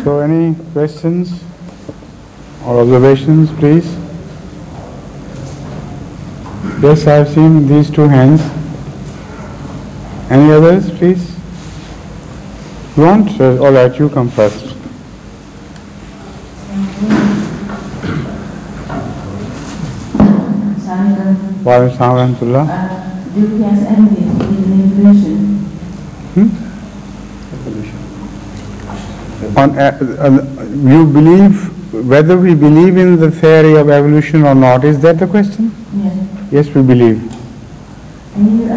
So any questions or observations, please? Yes, I have seen these two hands. Any others, please? You want? All right, you come first. Wa alaikum salam wa rahmatullah. Do you have any evolution? You believe, whether we believe in the theory of evolution or not, is that the question? Yes. Yes, we believe. Can you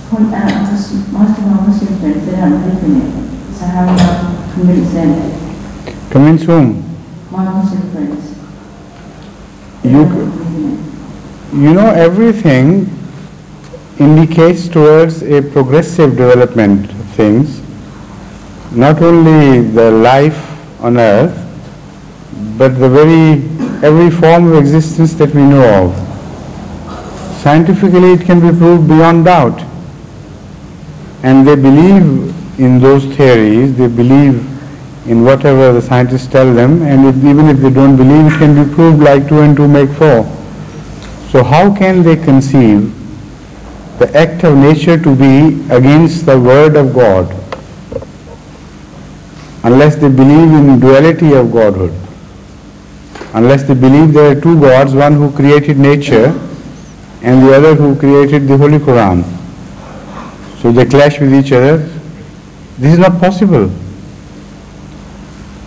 point out to most of our Muslim friends they don't believe in it? So how do you convince them? Convince whom? My Muslim friends. You know, everything indicates towards a progressive development of things. Not only the life on earth, but every form of existence that we know of. Scientifically it can be proved beyond doubt. And they believe in those theories, they believe in whatever the scientists tell them, and even if they don't believe, it can be proved like 2 and 2 make 4. So how can they conceive the act of nature to be against the word of God? Unless they believe in duality of Godhood, unless they believe there are two gods, one who created nature and the other who created the Holy Quran. So they clash with each other. This is not possible.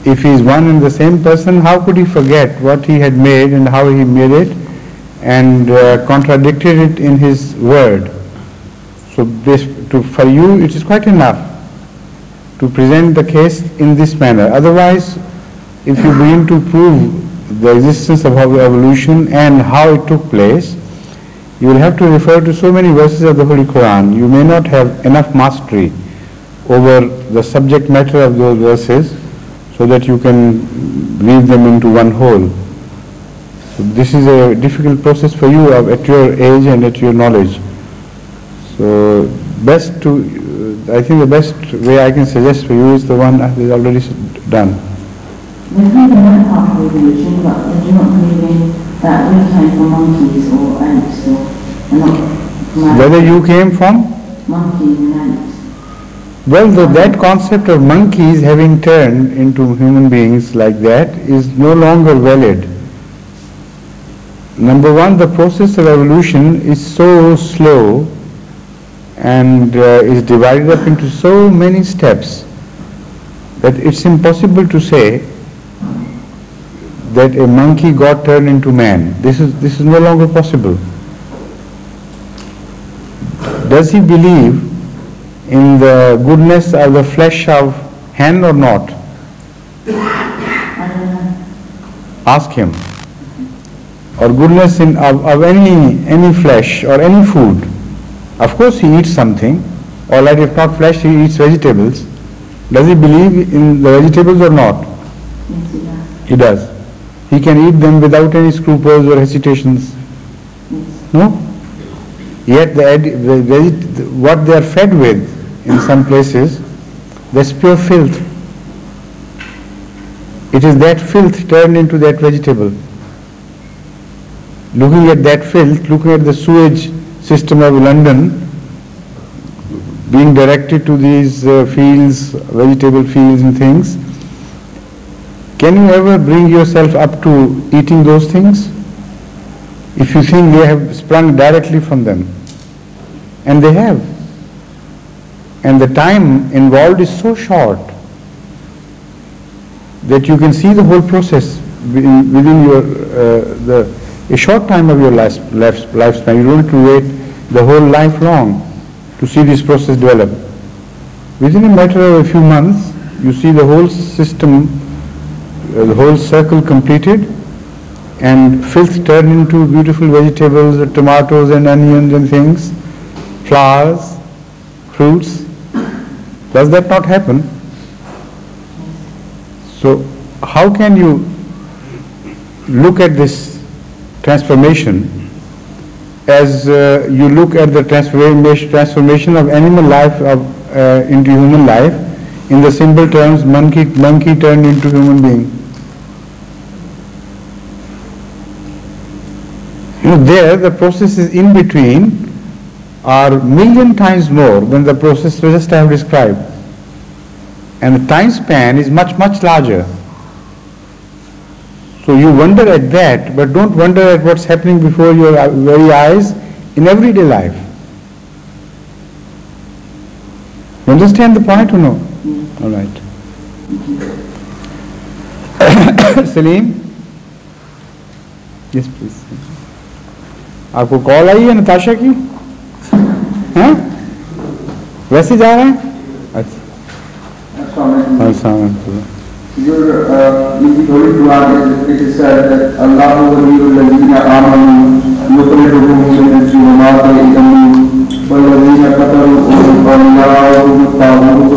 If he is one and the same person, how could he forget what he had made and how he made it and contradicted it in his word? So for you it is quite enough to present the case in this manner. Otherwise, if you begin to prove the existence of evolution and how it took place, you will have to refer to so many verses of the Holy Quran. You may not have enough mastery over the subject matter of those verses so that you can weave them into one whole. So this is a difficult process for you at your age and at your knowledge. So I think the best way I can suggest for you is the one that is already done. They believe in one part of evolution, but they do not believe in that we came from monkeys or ants, or not from Whether you came from? Monkeys and ants. Well, that concept of monkeys having turned into human beings like that is no longer valid. Number one, the process of evolution is so slow and is divided up into so many steps that it's impossible to say that a monkey got turned into man. This is no longer possible. Does he believe in the goodness of the flesh of hen or not? Ask him. Or goodness of any flesh or any food. Of course he eats something, or like if not flesh, he eats vegetables. Does he believe in the vegetables or not? Yes, he does. He can eat them without any scruples or hesitations. Yes. No? Yet what they are fed with in some places, that's pure filth. It is that filth turned into that vegetable. Looking at that filth, looking at the sewage system of London being directed to these fields, vegetable fields and things, can you ever bring yourself up to eating those things? If you think they have sprung directly from them. And they have. And the time involved is so short that you can see the whole process within a short time of your lifespan. You don't have to wait the whole life long to see this process develop. Within a matter of a few months, you see the whole system, the whole circle completed, and filth turned into beautiful vegetables, tomatoes and onions and things, flowers, fruits. Does that not happen? So how can you look at this transformation as you look at the transformation of animal life into human life? in the simple terms, monkey turned into human being. There the processes in between are million times more than the process just I have described. And the time span is much, much larger. So you wonder at that, but don't wonder at what's happening before your very eyes in everyday life. You understand the point or no? All right. Salim? Yes, please. आपको call आई है नताशा की? हाँ? वैसे जा रहे हैं? अच्छा। In the Holy Quran, it is said that Allah waliyul amanu yukhrijuhum min al-zulumati ila an-nur wal-ladhina kafaru awliya'uhum at-taghut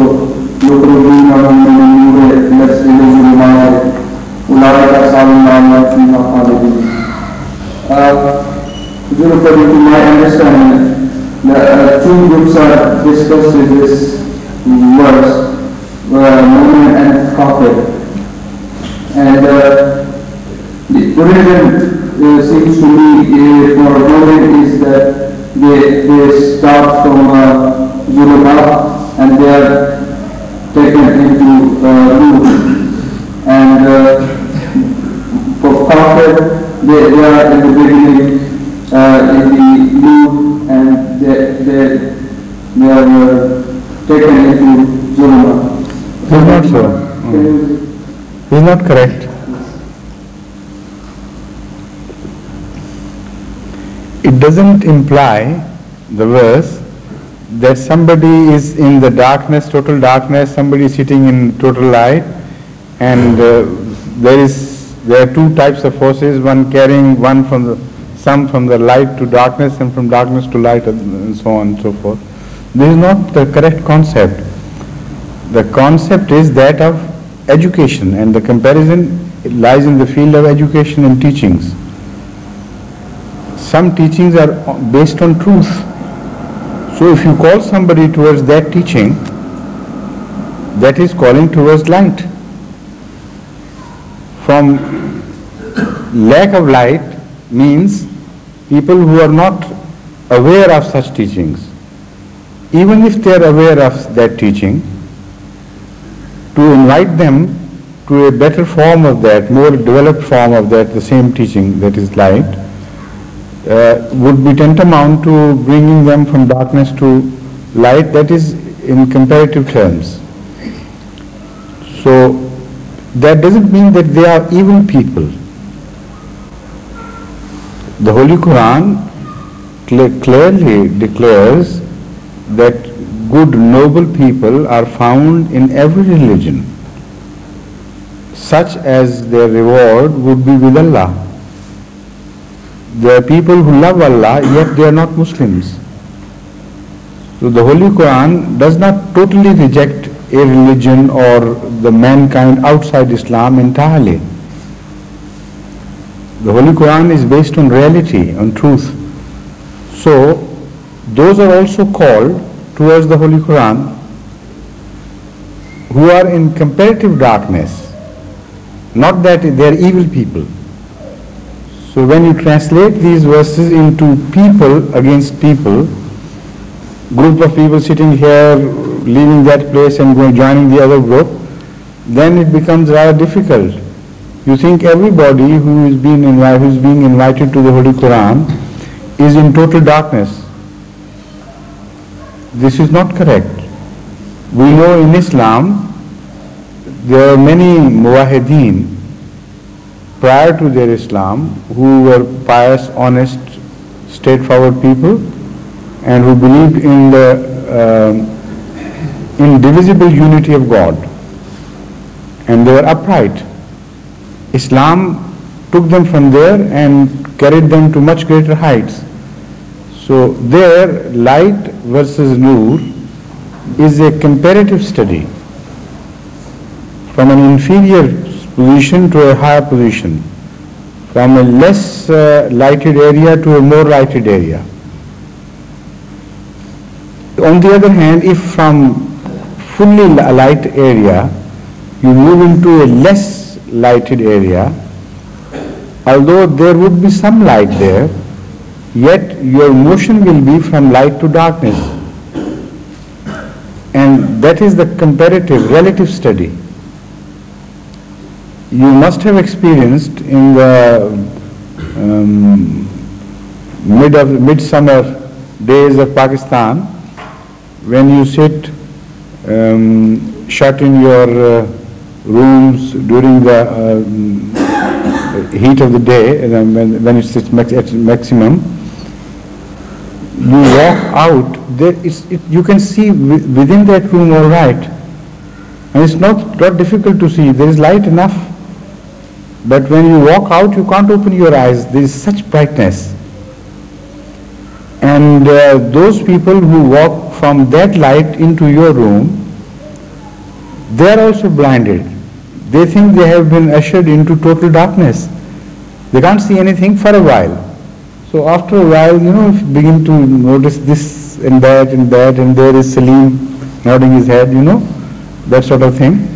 yukhrijunahum min an-nur ila al-zulumati ulaika ashabun nar fiha khalidun. According to my understanding, the two groups are discussed in this verse. Mu'min and kafir, and the origin seems to be for mu'min is that they start from zulumat and they are taken into nur, and for kafir they are in the beginning in the nur and they are taken into zulumat. He's not so. He's not correct. It doesn't imply, the verse, that somebody is in the darkness, total darkness, somebody is sitting in total light, and there are two types of forces, one carrying some from the light to darkness and from darkness to light, and so on and so forth. This is not the correct concept. The concept is that of education, and the comparison lies in the field of education and teachings. Some teachings are based on truth. So if you call somebody towards that teaching, that is calling towards light. From lack of light means people who are not aware of such teachings. Even if they are aware of that teaching, to invite them to a better form of that, more developed form of that, the same teaching that is light, would be tantamount to bringing them from darkness to light, that is in comparative terms. So that doesn't mean that they are evil people. The Holy Quran clearly declares that good, noble people are found in every religion, such as their reward would be with Allah. There are people who love Allah, yet they are not Muslims. So the Holy Quran does not totally reject a religion or the mankind outside Islam entirely. The Holy Quran is based on reality, on truth. So those are also called towards the Holy Quran who are in comparative darkness, not that they are evil people. So when you translate these verses into people against people, group of people sitting here, leaving that place and joining the other group, then it becomes rather difficult. You think everybody who is being invited to the Holy Quran is in total darkness. This is not correct. We know in Islam there are many muwahideen prior to their Islam who were pious, honest, straightforward people and who believed in the indivisible unity of God, and they were upright. Islam took them from there and carried them to much greater heights. So there, light versus nur is a comparative study from an inferior position to a higher position, from a less lighted area to a more lighted area. On the other hand, if from fully light area, you move into a less lighted area. Although there would be some light there, yet your motion will be from light to darkness. And that is the comparative, relative study. You must have experienced in the midsummer days of Pakistan, when you sit shut in your rooms during the heat of the day, when it's at maximum, you walk out, you can see within that room all right. And it's not difficult to see, there is light enough. But when you walk out, you can't open your eyes, there is such brightness. And those people who walk from that light into your room, they are also blinded. They think they have been ushered into total darkness. They can't see anything for a while. So after a while, you begin to notice this and that, and there is Salim nodding his head, that sort of thing.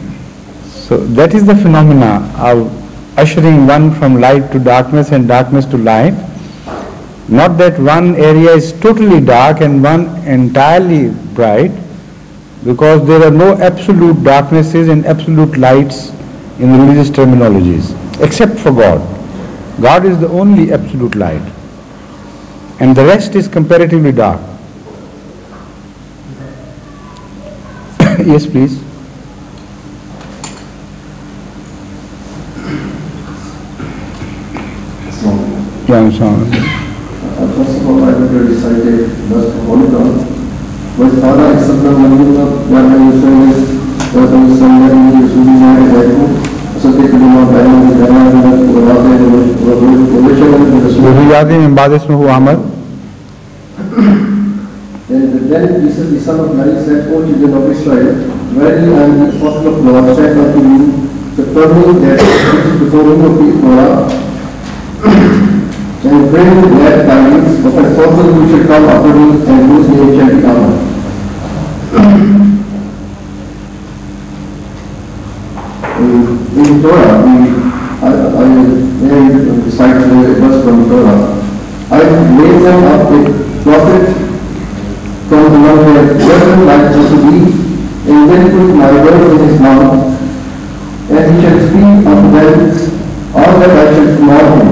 So that is the phenomena of ushering one from light to darkness and darkness to light. Not that one area is totally dark and one entirely bright, because there are no absolute darknesses and absolute lights in religious terminologies, except for God. God is the only absolute light, and the rest is comparatively dark. Yes, please. Yeah, I'm sorry. First of all, I would have decided just to hold it on. But Father, I accept the money of what I was saying is, that I was saying that he was really mad at that. So they could not buy me the Ghana and the Then Jesus, the son of Mary, said, O children of Israel, verily I am the apostle of God, sent unto you, to tell me that which is before me of the Torah, and bring glad tidings of a person who shall come after me, and whose name shall be honored. In Torah, I recite the verse from Torah. I raised them up a prophet from among their brethren like unto thee, and then put my word in his mouth, and he shall speak unto them all that I shall command him.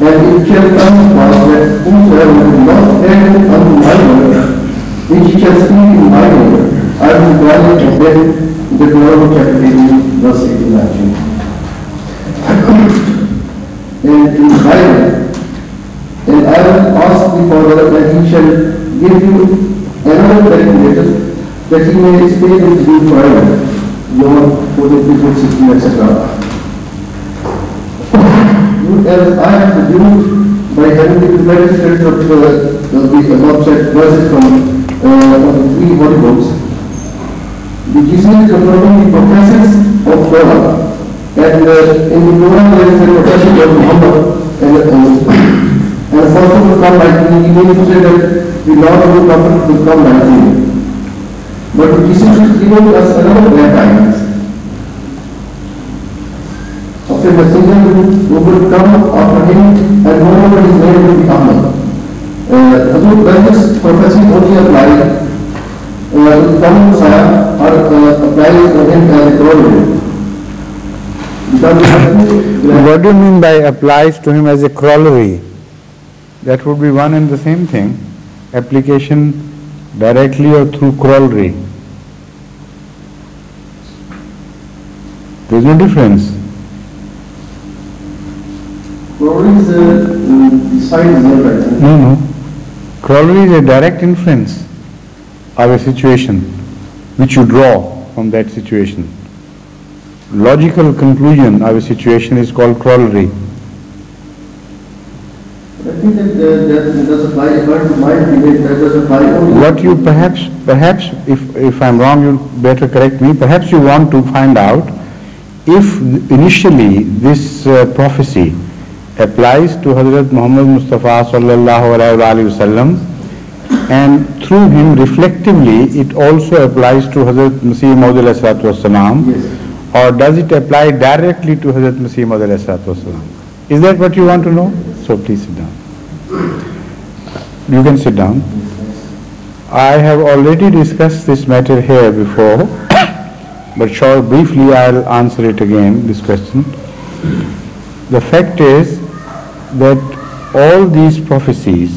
And it shall come to pass that whosoever will not hearken unto my word, which he shall speak in my name, I will gladly condemn the Torah chapter 18, verse 18 actually. And in the Bible, and I will ask the Father that he shall give you another regulator, that he may stay with you forever. John 14:16, etc. As I have produced by having the registered of the above said verses from the three holy books, the Jesus is confirming the professions of Torah, and in the Torah there is the profession of Muhammad, and the apostle will come like me. He means to say that the Lord of the prophet will come like me. But Jesus is giving us another glad tidings of a messenger who will come after him, and moreover his name will be Ahmad. When this prophecy only applies, the coming Messiah applies to him as a corollary. What do you mean by applies to him as a corollary? That would be one and the same thing. Application directly or through corollary. There is no difference. Corollary is the side is not right. No. Corollary is a direct inference of a situation which you draw from that situation. Logical conclusion of a situation is called corollary. I think that does apply according to my opinion, that does apply only. What you perhaps if I'm wrong, you better correct me. Perhaps you want to find out if initially this prophecy applies to Hazrat Muhammad Mustafa sallallahu alaihi wasallam, and through him reflectively it also applies to Hazrat Masih Maud alayhi salatu wassalam, or does it apply directly to Hazrat Masih Maud alayhi salatu wassalam? Is that what you want to know? So please sit down. You can sit down. I have already discussed this matter here before, but briefly I'll answer it again, this question. The fact is that all these prophecies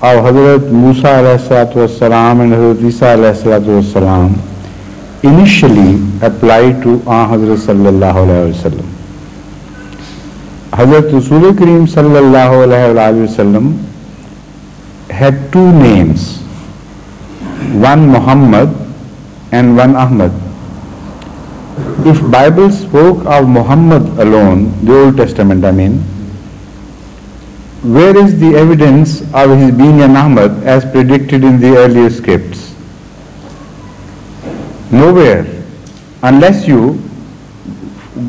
of Hazrat Musa alayhi salatu wassalam and Hazrat Isa alayhi salatu wassalam initially applied to Hazrat sallallahu alayhi wasallam. Hazrat Rasul Kareem sallallahu alayhi wasallam had two names, one Muhammad and one Ahmad. If Bible spoke of Muhammad alone, the Old Testament I mean, where is the evidence of his being an Ahmad as predicted in the earlier scripts? Nowhere, unless you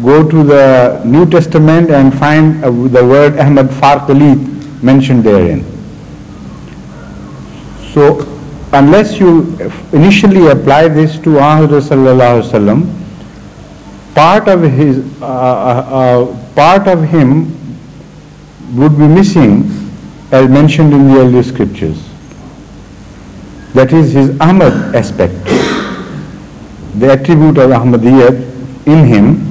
go to the New Testament and find the word Ahmad Farqalit mentioned therein. So unless you initially apply this to Muhammad sallallahu alaihi wasallam, part of him would be missing as mentioned in the earlier scriptures. That is his Ahmad aspect. The attribute of Ahmadiyyat in him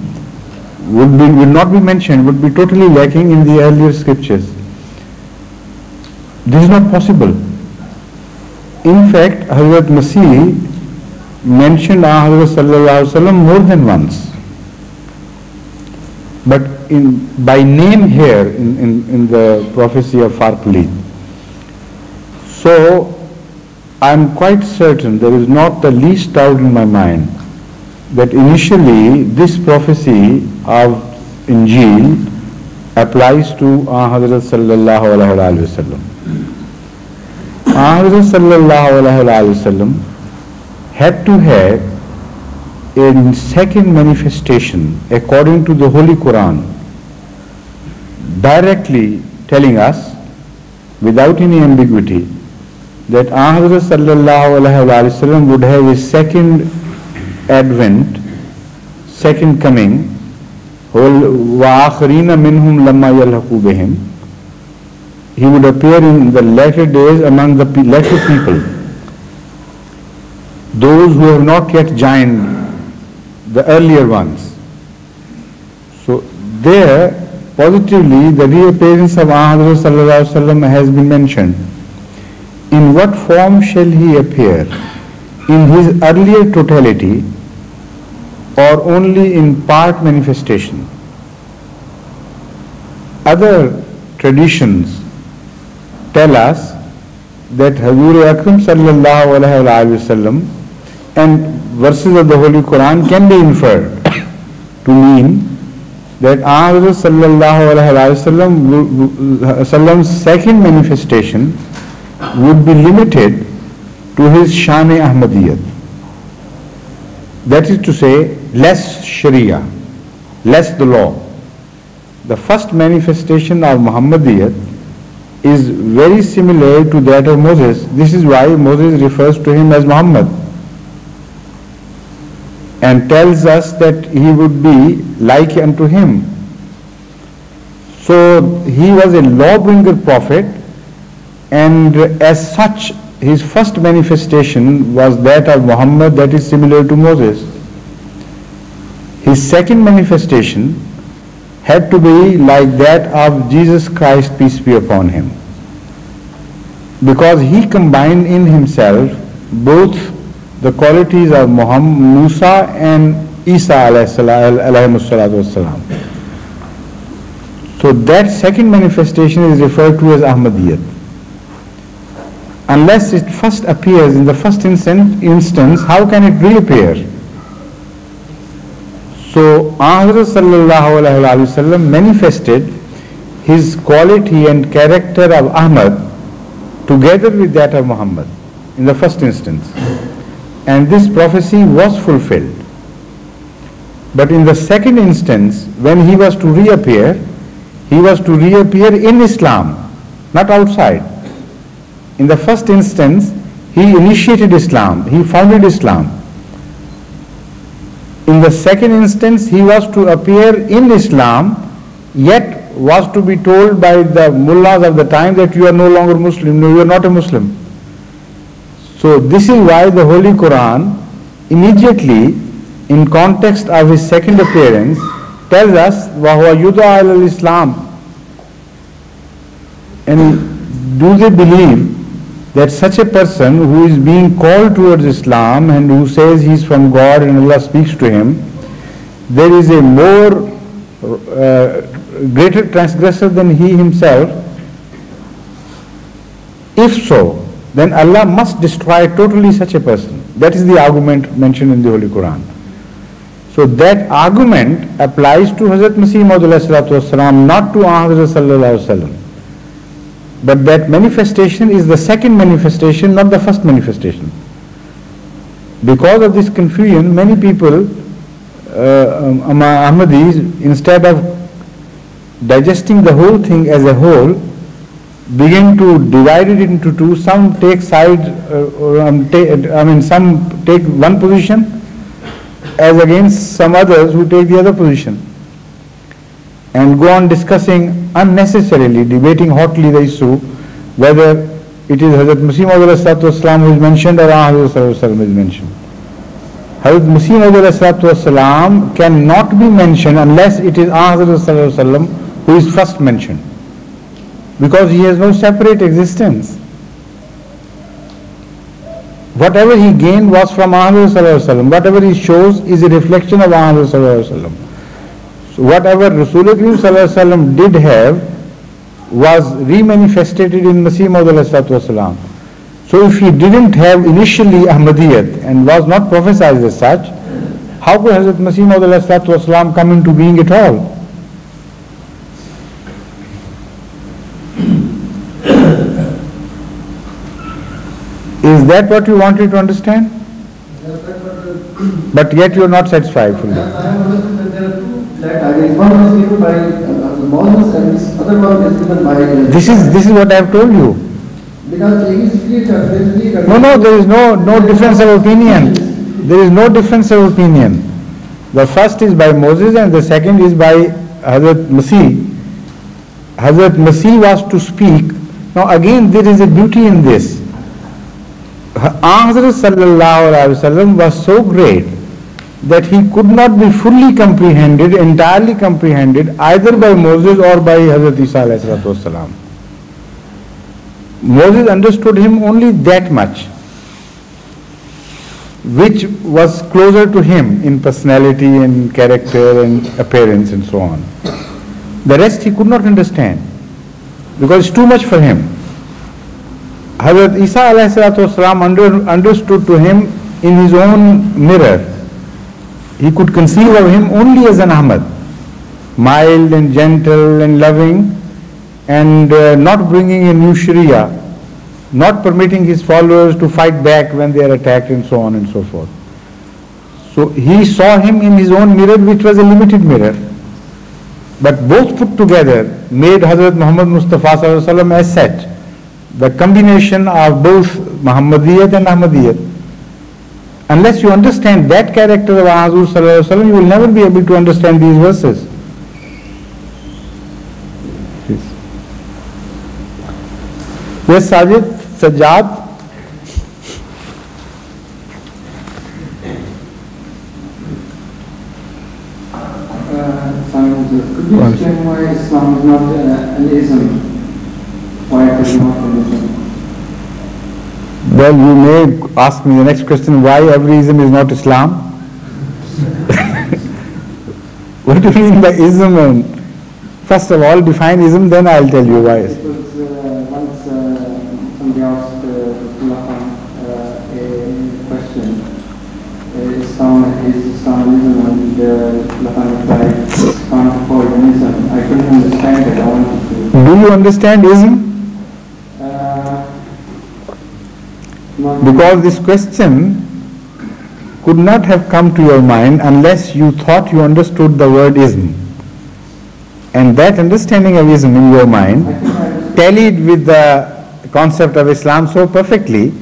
would not be mentioned, would be totally lacking in the earlier scriptures. This is not possible. In fact, Hazrat Masih mentioned Hazrat sallallahu alaihi wasallam more than once. But by name here in the prophecy of Farqalit. So I am quite certain, there is not the least doubt in my mind, that initially this prophecy of Injil applies to Hazrat sallallahu alaihi wasallam. Hazrat sallallahu alaihi wasallam had to have a second manifestation according to the Holy Quran, directly telling us without any ambiguity that Hazrat sallallahu alaihi wasallam would have a second advent, second coming, وَآخَرِينَ مِنْهُمْ لَمَّا يَلْحَقُوا بِهِمْ. He would appear in the latter days among the latter people, those who have not yet joined the earlier ones. So there, positively, the reappearance of Muhammad sallallahu alaihi wasallam has been mentioned. In what form shall he appear? In his earlier totality or only in part manifestation? Other traditions tell us that Hazur Akram sallallahu alaihi wasallam and verses of the Holy Quran can be inferred to mean that Hazrat sallallahu alaihi wasallam's second manifestation would be limited to his Shan-e Ahmadiyyat. That is to say, less Sharia, less the law. The first manifestation of Muhammadiyyat is very similar to that of Moses. This is why Moses refers to him as Muhammad and tells us that he would be like unto him. So he was a law-bringer prophet, and as such his first manifestation was that of Muhammad, that is similar to Moses. His second manifestation had to be like that of Jesus Christ, peace be upon him, because he combined in himself both the qualities of Musa and Isa alayhi salatu wassalam. So that second manifestation is referred to as Ahmadiyyat. Unless it first appears in the first instance, how can it reappear? So Hazrat sallallahu alaihi wasallam manifested his quality and character of Ahmad together with that of Muhammad in the first instance, and this prophecy was fulfilled. But in the second instance, when he was to reappear in Islam, not outside. In the first instance, he initiated Islam, he founded Islam. In the second instance, he was to appear in Islam, yet was to be told by the mullahs of the time that you are no longer Muslim, no, you are not a Muslim. So this is why the Holy Quran immediately, in context of his second appearance, tells us, وَهُوَ يُدْعَى إِلَى الْإِسْلَامِ. And do they believe that such a person who is being called towards Islam and who says he is from God and Allah speaks to him, there is a more greater transgressor than he himself? If so, then Allah must destroy totally such a person. That is the argument mentioned in the Holy Quran. So that argument applies to Hazrat Masih Maud alayhi salatu, not to Hazrat sallallahu alaihi wasallam. But that manifestation is the second manifestation, not the first manifestation. Because of this confusion, many people, Ahmadis, instead of digesting the whole thing as a whole, begin to divide it into two. Some take side, some take one position as against some others who take the other position, and go on discussing unnecessarily, debating hotly the issue whether it is Hazrat Masih Maud who is mentioned or Hazrat is mentioned. Hazrat Masih Maud cannot be mentioned unless it is Hazrat who is first mentioned, because he has no separate existence. Whatever he gained was from Hazrat, whatever he shows is a reflection of Hazrat. So whatever Rasulullah did have was remanifested in Masih Maud. So if he didn't have initially Ahmadiyyat and was not prophesied as such, how could Hazrat Masih Maud come into being at all? Is that what you wanted to understand? But yet you are not satisfied fully. I have understood that there are two flat ideas. One is given by Moses and this other one is given by... This is what I have told you. Because he is creator. No, there is no difference of opinion. There is no difference of opinion. The first is by Moses and the second is by Hazrat Masih. Hazrat Masih was to speak. Now again there is a beauty in this. Hazrat sallallahu alaihi wasallam was so great that he could not be fully comprehended, entirely comprehended either by Moses or by Hazrat Isa alayhi salatu wasalam. Moses understood him only that much, which was closer to him in personality and character and appearance and so on. The rest he could not understand because it's too much for him. Hazrat Isa alayhi salatu wasalam understood to him in his own mirror. He could conceive of him only as an Ahmad, mild and gentle and loving, and not bringing a new Sharia, not permitting his followers to fight back when they are attacked and so on and so forth. So he saw him in his own mirror, which was a limited mirror. But both put together made Hazrat Muhammad Mustafa sallallahu alaihi wasallam as such. The combination of both Muhammadiyat and Ahmadiyyat. Unless you understand that character of Hazur sallallahu alaihi wasallam, you will never be able to understand these verses. Yes, Sajjad. Could you explain why Islam is not an ism? Why it is not an ism? Well, you may ask me the next question, why every ism is not Islam? What do you mean by ism? First of all, define ism, then I'll tell you why. It was once somebody asked a question, is Islam ism? And replied, can't call an ism. I couldn't understand it, I wanted to. Do you understand ism? Because this question could not have come to your mind unless you thought you understood the word ism. And that understanding of ism in your mind tallied with the concept of Islam so perfectly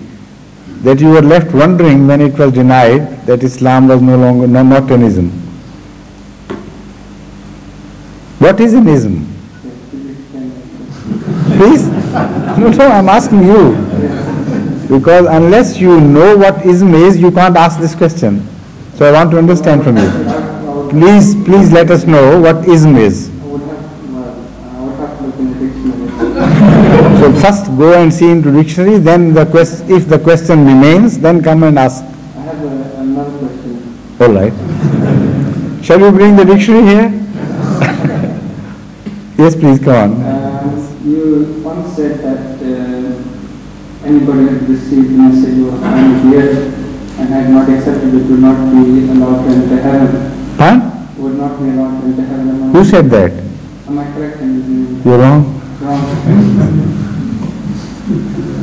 that you were left wondering when it was denied that Islam was no longer not an ism. What is an ism? Please? No, I'm asking you. Because unless you know what ism is, you can't ask this question. So I want to understand from you. Please let us know what ism is. So first go and see into dictionary, then if the question remains, then come and ask. I have another question. All right. Shall we bring the dictionary here? Yes, please, go on. You once said that anybody who received the message of here and had not accepted it would not be allowed to enter heaven. Huh? Would not be allowed to enter heaven. Who said that? Am I correct in this? You're wrong. Wrong.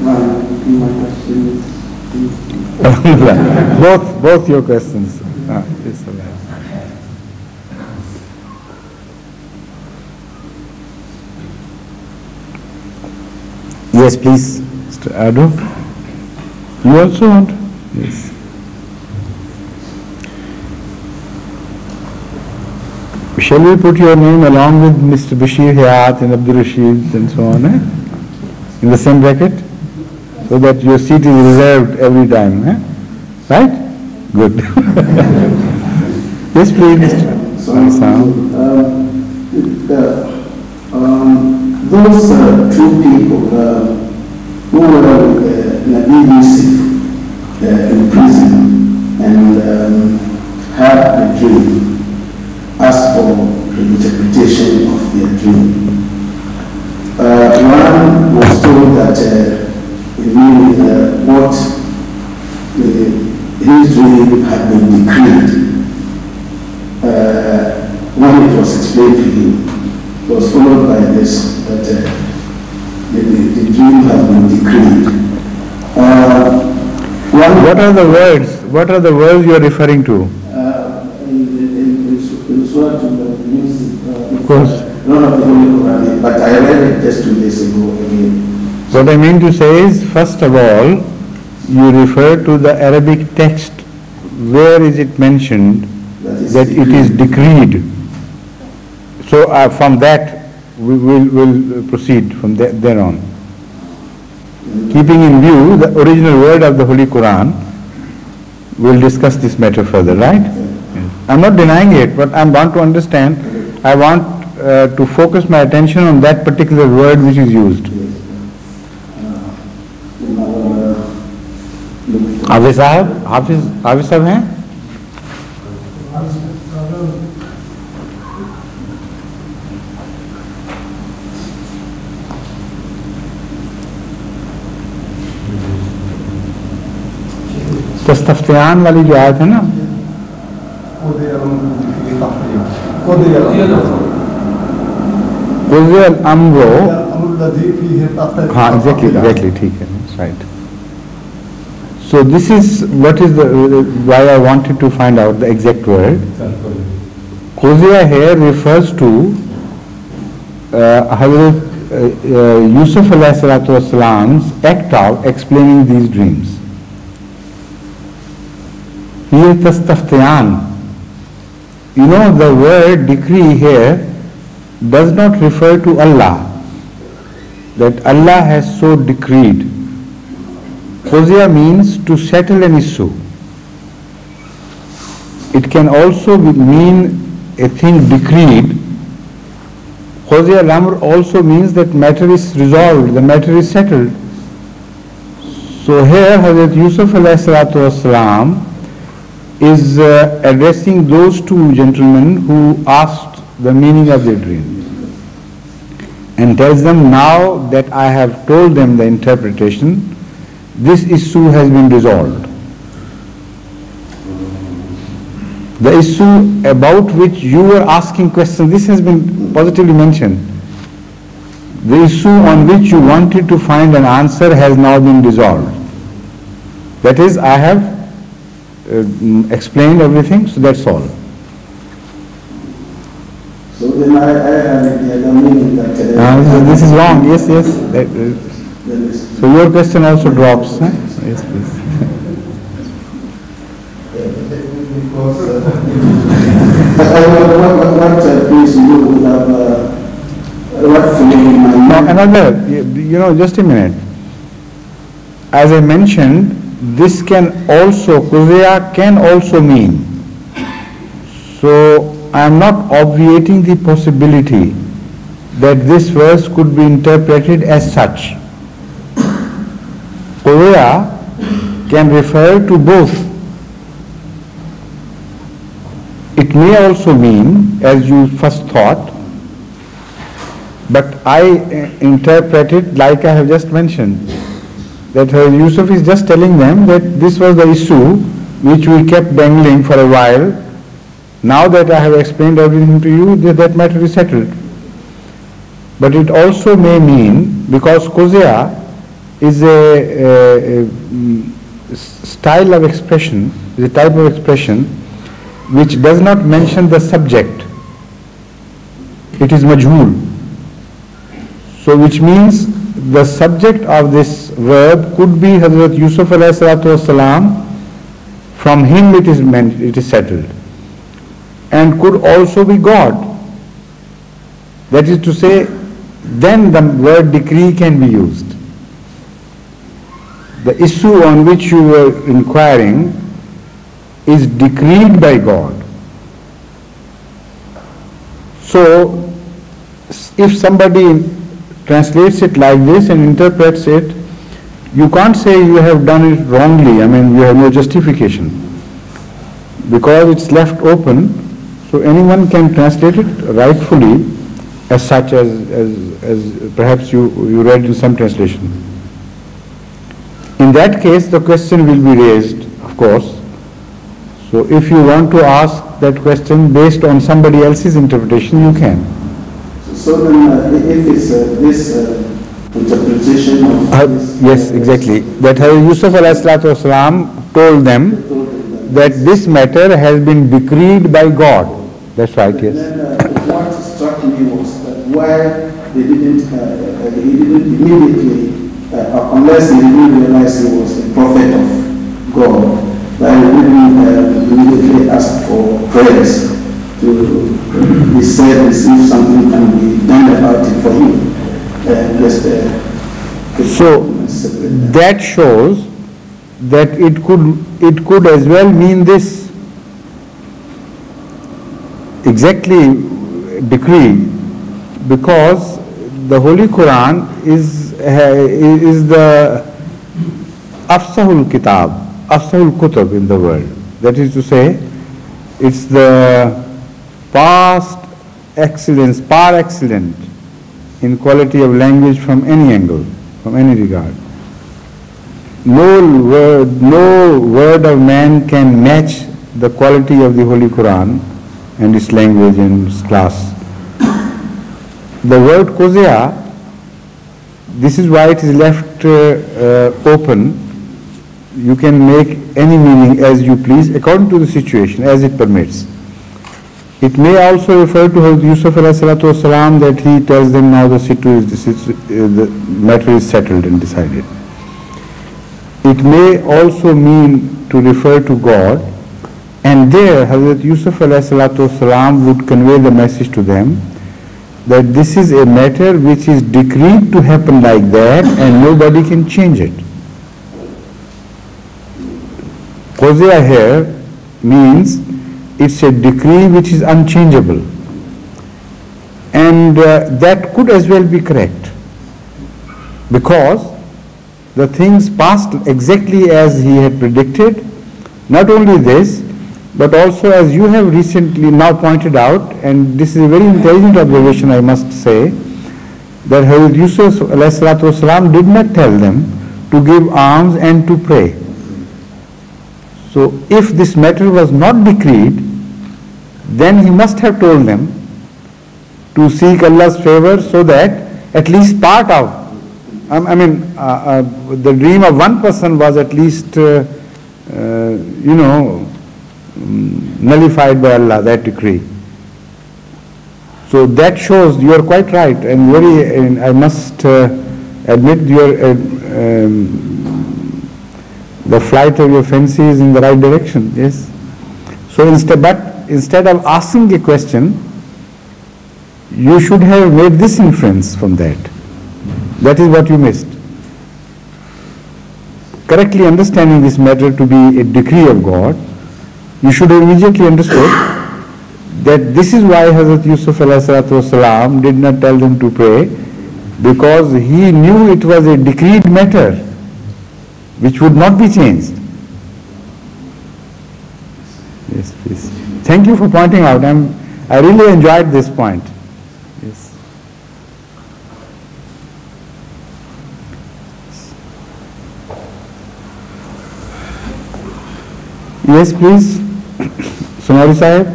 Well, my question is... both your questions. Yes, all right. Yes, please, Mr. Ado. You also want? Yes. Shall we put your name along with Mr. Bashir Hayat and Abdul Rashid and so on, in the same bracket? So that your seat is reserved every time, right? Good. Yes, please, Mr. Those two people who were Nabi Yusuf in prison and had a dream, asked for the interpretation of their dream. One was told that he knew what his dream had been decreed. When it was explained to him, it was followed by this, that the dream has been decreed. What are the words? What are the words you are referring to? In Surah to the music, of course. None of the Holy Quran, but I read it just 2 days ago again. What I mean to say is, first of all, you refer to the Arabic text. Where is it mentioned that it is decreed? So from that, we will proceed from there on. Keeping in view the original word of the Holy Quran, we'll discuss this matter further, right? I'm not denying it, but I want to understand. I want to focus my attention on that particular word which is used. Hafiz Sahab हैं? तस्तफ्तियान वाली जो आयत है ना, कुज़ियल अम्रो, हाँ exactly ठीक है, right. So this is what is the why I wanted to find out the exact word. Quziya here refers to Hazrat Yusuf alayhi salatu wasalam's act of explaining these dreams. Here tastaftiyan, you know, the word decree here does not refer to Allah, that Allah has so decreed. Quziya means to settle an issue. It can also mean a thing decreed. Quziya al-amr also means that matter is resolved, the matter is settled. So here Hazrat Yusuf alayhi salatu wasalam is addressing those two gentlemen who asked the meaning of their dream, and tells them, now that I have told them the interpretation, this issue has been resolved. The issue about which you were asking questions, this has been positively mentioned. The issue on which you wanted to find an answer has now been resolved. That is, I have explained everything, so that's all. So then I have the meaning that... this is wrong, yes. then it's... So your question also drops. Huh? Yes, please. Because what please you would have what feeling in my Now mind? another, just a minute. As I mentioned, this can also, Quzaya can also mean. So I am not obviating the possibility that this verse could be interpreted as such. Quzaya can refer to both. It may also mean, as you first thought, but I interpret it like I have just mentioned, that Yusuf is just telling them that this was the issue which we kept dangling for a while. Now that I have explained everything to you, that matter is settled. But it also may mean, because Quzaya is a style of expression, is a type of expression which does not mention the subject. It is majhul. So which means the subject of this verb could be Hazrat Yusuf alayhi salatu wasalam. From him it is settled. And could also be God. That is to say, then the word decree can be used. The issue on which you were inquiring is decreed by God. So, if somebody translates it like this and interprets it, you can't say you have done it wrongly. I mean, you have no justification. Because it's left open, so anyone can translate it rightfully as such as perhaps you read in some translation. In that case, the question will be raised, of course. So if you want to ask that question based on somebody else's interpretation, you can. So then, if it's this interpretation of this, yes, exactly. That Yusuf alayhi salatu wasalam told them that this matter has been decreed by God. That's right, yes. And then what struck me was that why they didn't, he didn't immediately, unless he didn't realize he was a prophet of God, that he didn't immediately ask for prayers to be said as if something can be done about it for him. So that shows that it could as well mean this exactly decree, because the Holy Quran is the afsahul kitab, afsahul kutub in the world. That is to say, it's the past excellence, par excellent in quality of language from any angle, from any regard. No word of man can match the quality of the Holy Quran and its language and its class. The word Quzaya, this is why it is left open. You can make any meaning as you please according to the situation as it permits. It may also refer to Yusuf alayhi salatu wasalam, that he tells them now the matter is settled and decided. It may also mean to refer to God, and there Hazrat Yusuf alayhi salatu wasalam would convey the message to them that this is a matter which is decreed to happen like that and nobody can change it. Quzaya here means it's a decree which is unchangeable, and that could as well be correct, because the things passed exactly as he had predicted. Not only this, but also as you have recently now pointed out, and this is a very intelligent observation I must say, that Hazrat Yusuf alayhi salatu wasalam did not tell them to give alms and to pray. So if this matter was not decreed, then he must have told them to seek Allah's favor so that at least part of, the dream of one person was at least, nullified by Allah, that decree. So that shows, you are quite right, and I must admit the flight of your fancy is in the right direction, yes. So instead of asking a question, you should have made this inference from that. That is what you missed. Correctly understanding this matter to be a decree of God, you should have immediately understood that this is why Hazrat Yusuf ﷺ did not tell them to pray, because he knew it was a decreed matter which would not be changed. Yes, please. Thank you for pointing out. I really enjoyed this point. Yes. Yes, please. Sonari Sahib.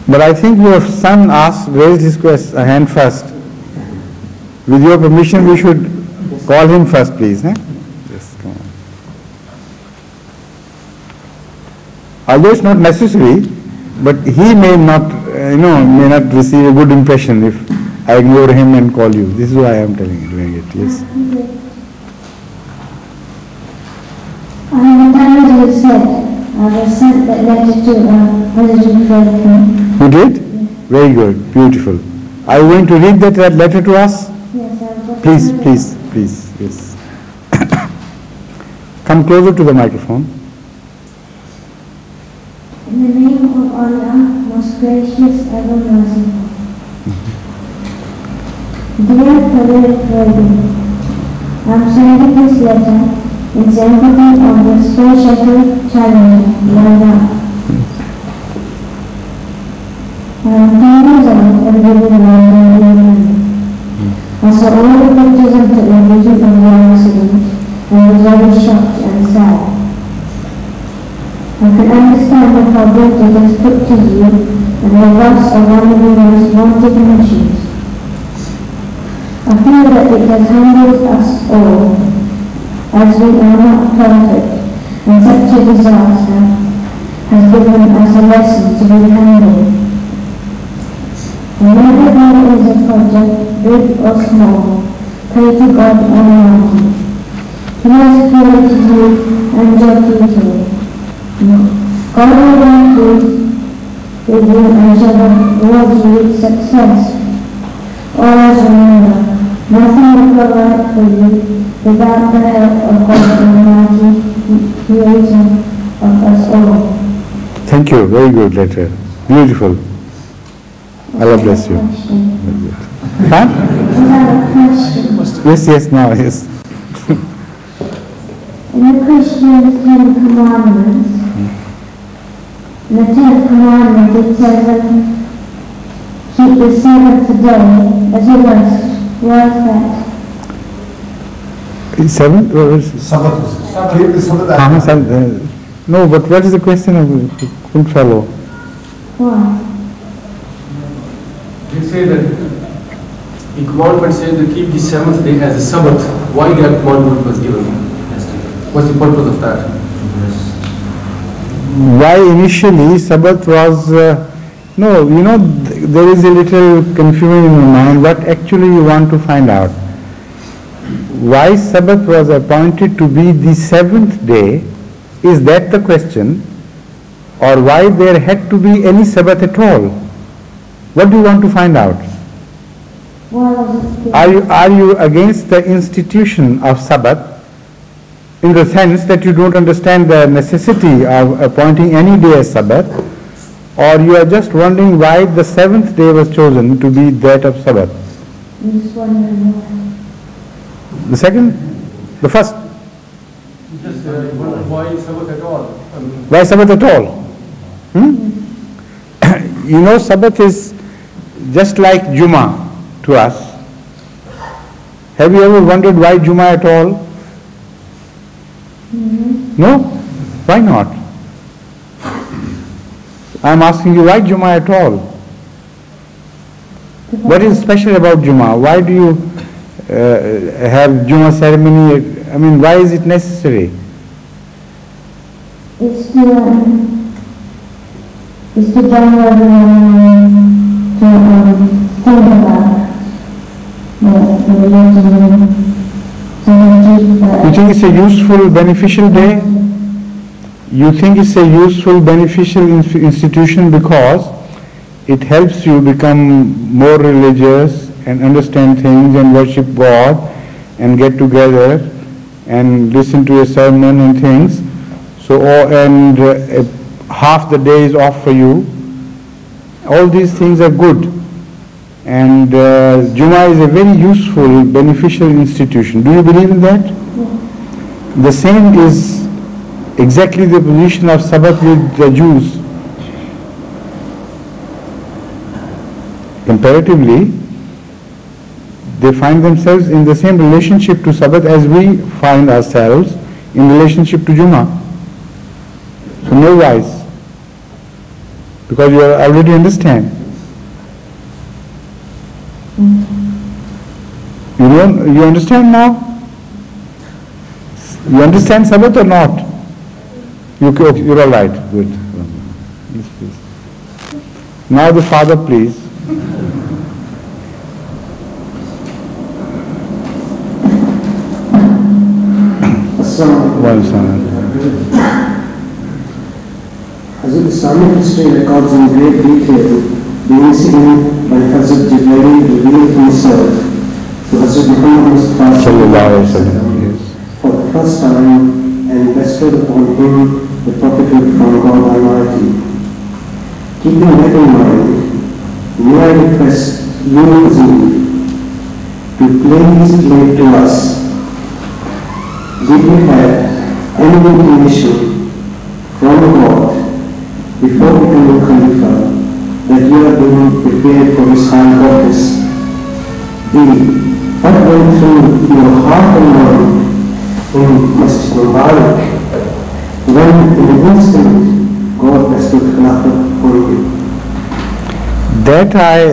But I think your son raised his hand first. With your permission, we should call him first, please. Eh? Yes, come on. Although it's not necessary, but he may not, may not receive a good impression if I ignore him and call you. This is why I am doing it. Yes. I said I sent that letter to President Frederick. You did? Yes. Very good, beautiful. Are you going to read that letter to us? Yes, I'll Please, yes. Come closer to the microphone. In the name of Allah, most gracious, ever merciful. Dear President Frederick, I am sending this letter in sympathy of the spiritual challenge lined up. I am 10 years old and living in London. I saw all the pictures of television of the accident and was very shocked and sad. I can understand the problem it has put to you and the loss of one of the most wanted missions. I feel that it has humbled us all, as we are not perfect, and such a disaster has given us a lesson to be humble. Whenever there is a project, big or small, pray to God Almighty. He has created you and your people. God will be with you and shall reward you with success. Always remember, nothing will go right for you without the help of God Almighty, Creator of us all. Thank you. Very good letter. Beautiful. Allah bless you. Huh? Yes, now, yes. In the Christian 10 Commandments, in the 10th Commandment it says that keep the Sabbath day as a rest. Why is that? 7? Sabbath. Keep the Sabbath. No, but what is the question of good fellow? Why? They say that the commandment says to keep the seventh day as a Sabbath. Why that commandment was given? What's the purpose of that? Why initially Sabbath was, there is a little confusion in my mind. What actually you want to find out? Why Sabbath was appointed to be the seventh day, is that the question? Or why there had to be any Sabbath at all? What do you want to find out? Are you against the institution of Sabbath in the sense that you don't understand the necessity of appointing any day as Sabbath, or you are just wondering why the seventh day was chosen to be that of Sabbath? The second? The first? Why Sabbath at all? Why Sabbath at all? Sabbath is just like Jummah to us. Have you ever wondered why Jummah at all? No? Why not? I am asking you, why Jummah at all? What is special about Jummah? Why do you have Jummah ceremony? I mean, why is it necessary? It's to bring everyone to think about You think it's a useful, beneficial day? You think it's a useful, beneficial institution because it helps you become more religious and understand things and worship God and get together and listen to a sermon and things. So, half the day is off for you. All these things are good. And Jummah is a very useful, beneficial institution. Do you believe in that? The same is exactly the position of Sabbath with the Jews. Comparatively, they find themselves in the same relationship to Sabbath as we find ourselves in relationship to Jummah. So no wise, because you already understand. You understand now? You understand Sabbath or not? You're all right. Good. Yes, please. Now the father, please. As Islamic history records in great detail the incident when Hazrat Jibreel revealed himself to Hazrat Muhammad Mustafa for the first time and bestowed upon him the prophethood from God Almighty. Keeping that in mind, may I request you, Hazrat, to please relate to us. Did you have any information from God before becoming Khalifa that you are being prepared for his high office? B. What went through your heart and mind in Masjid Mubarak when in an instant God bestowed Khilafat on you?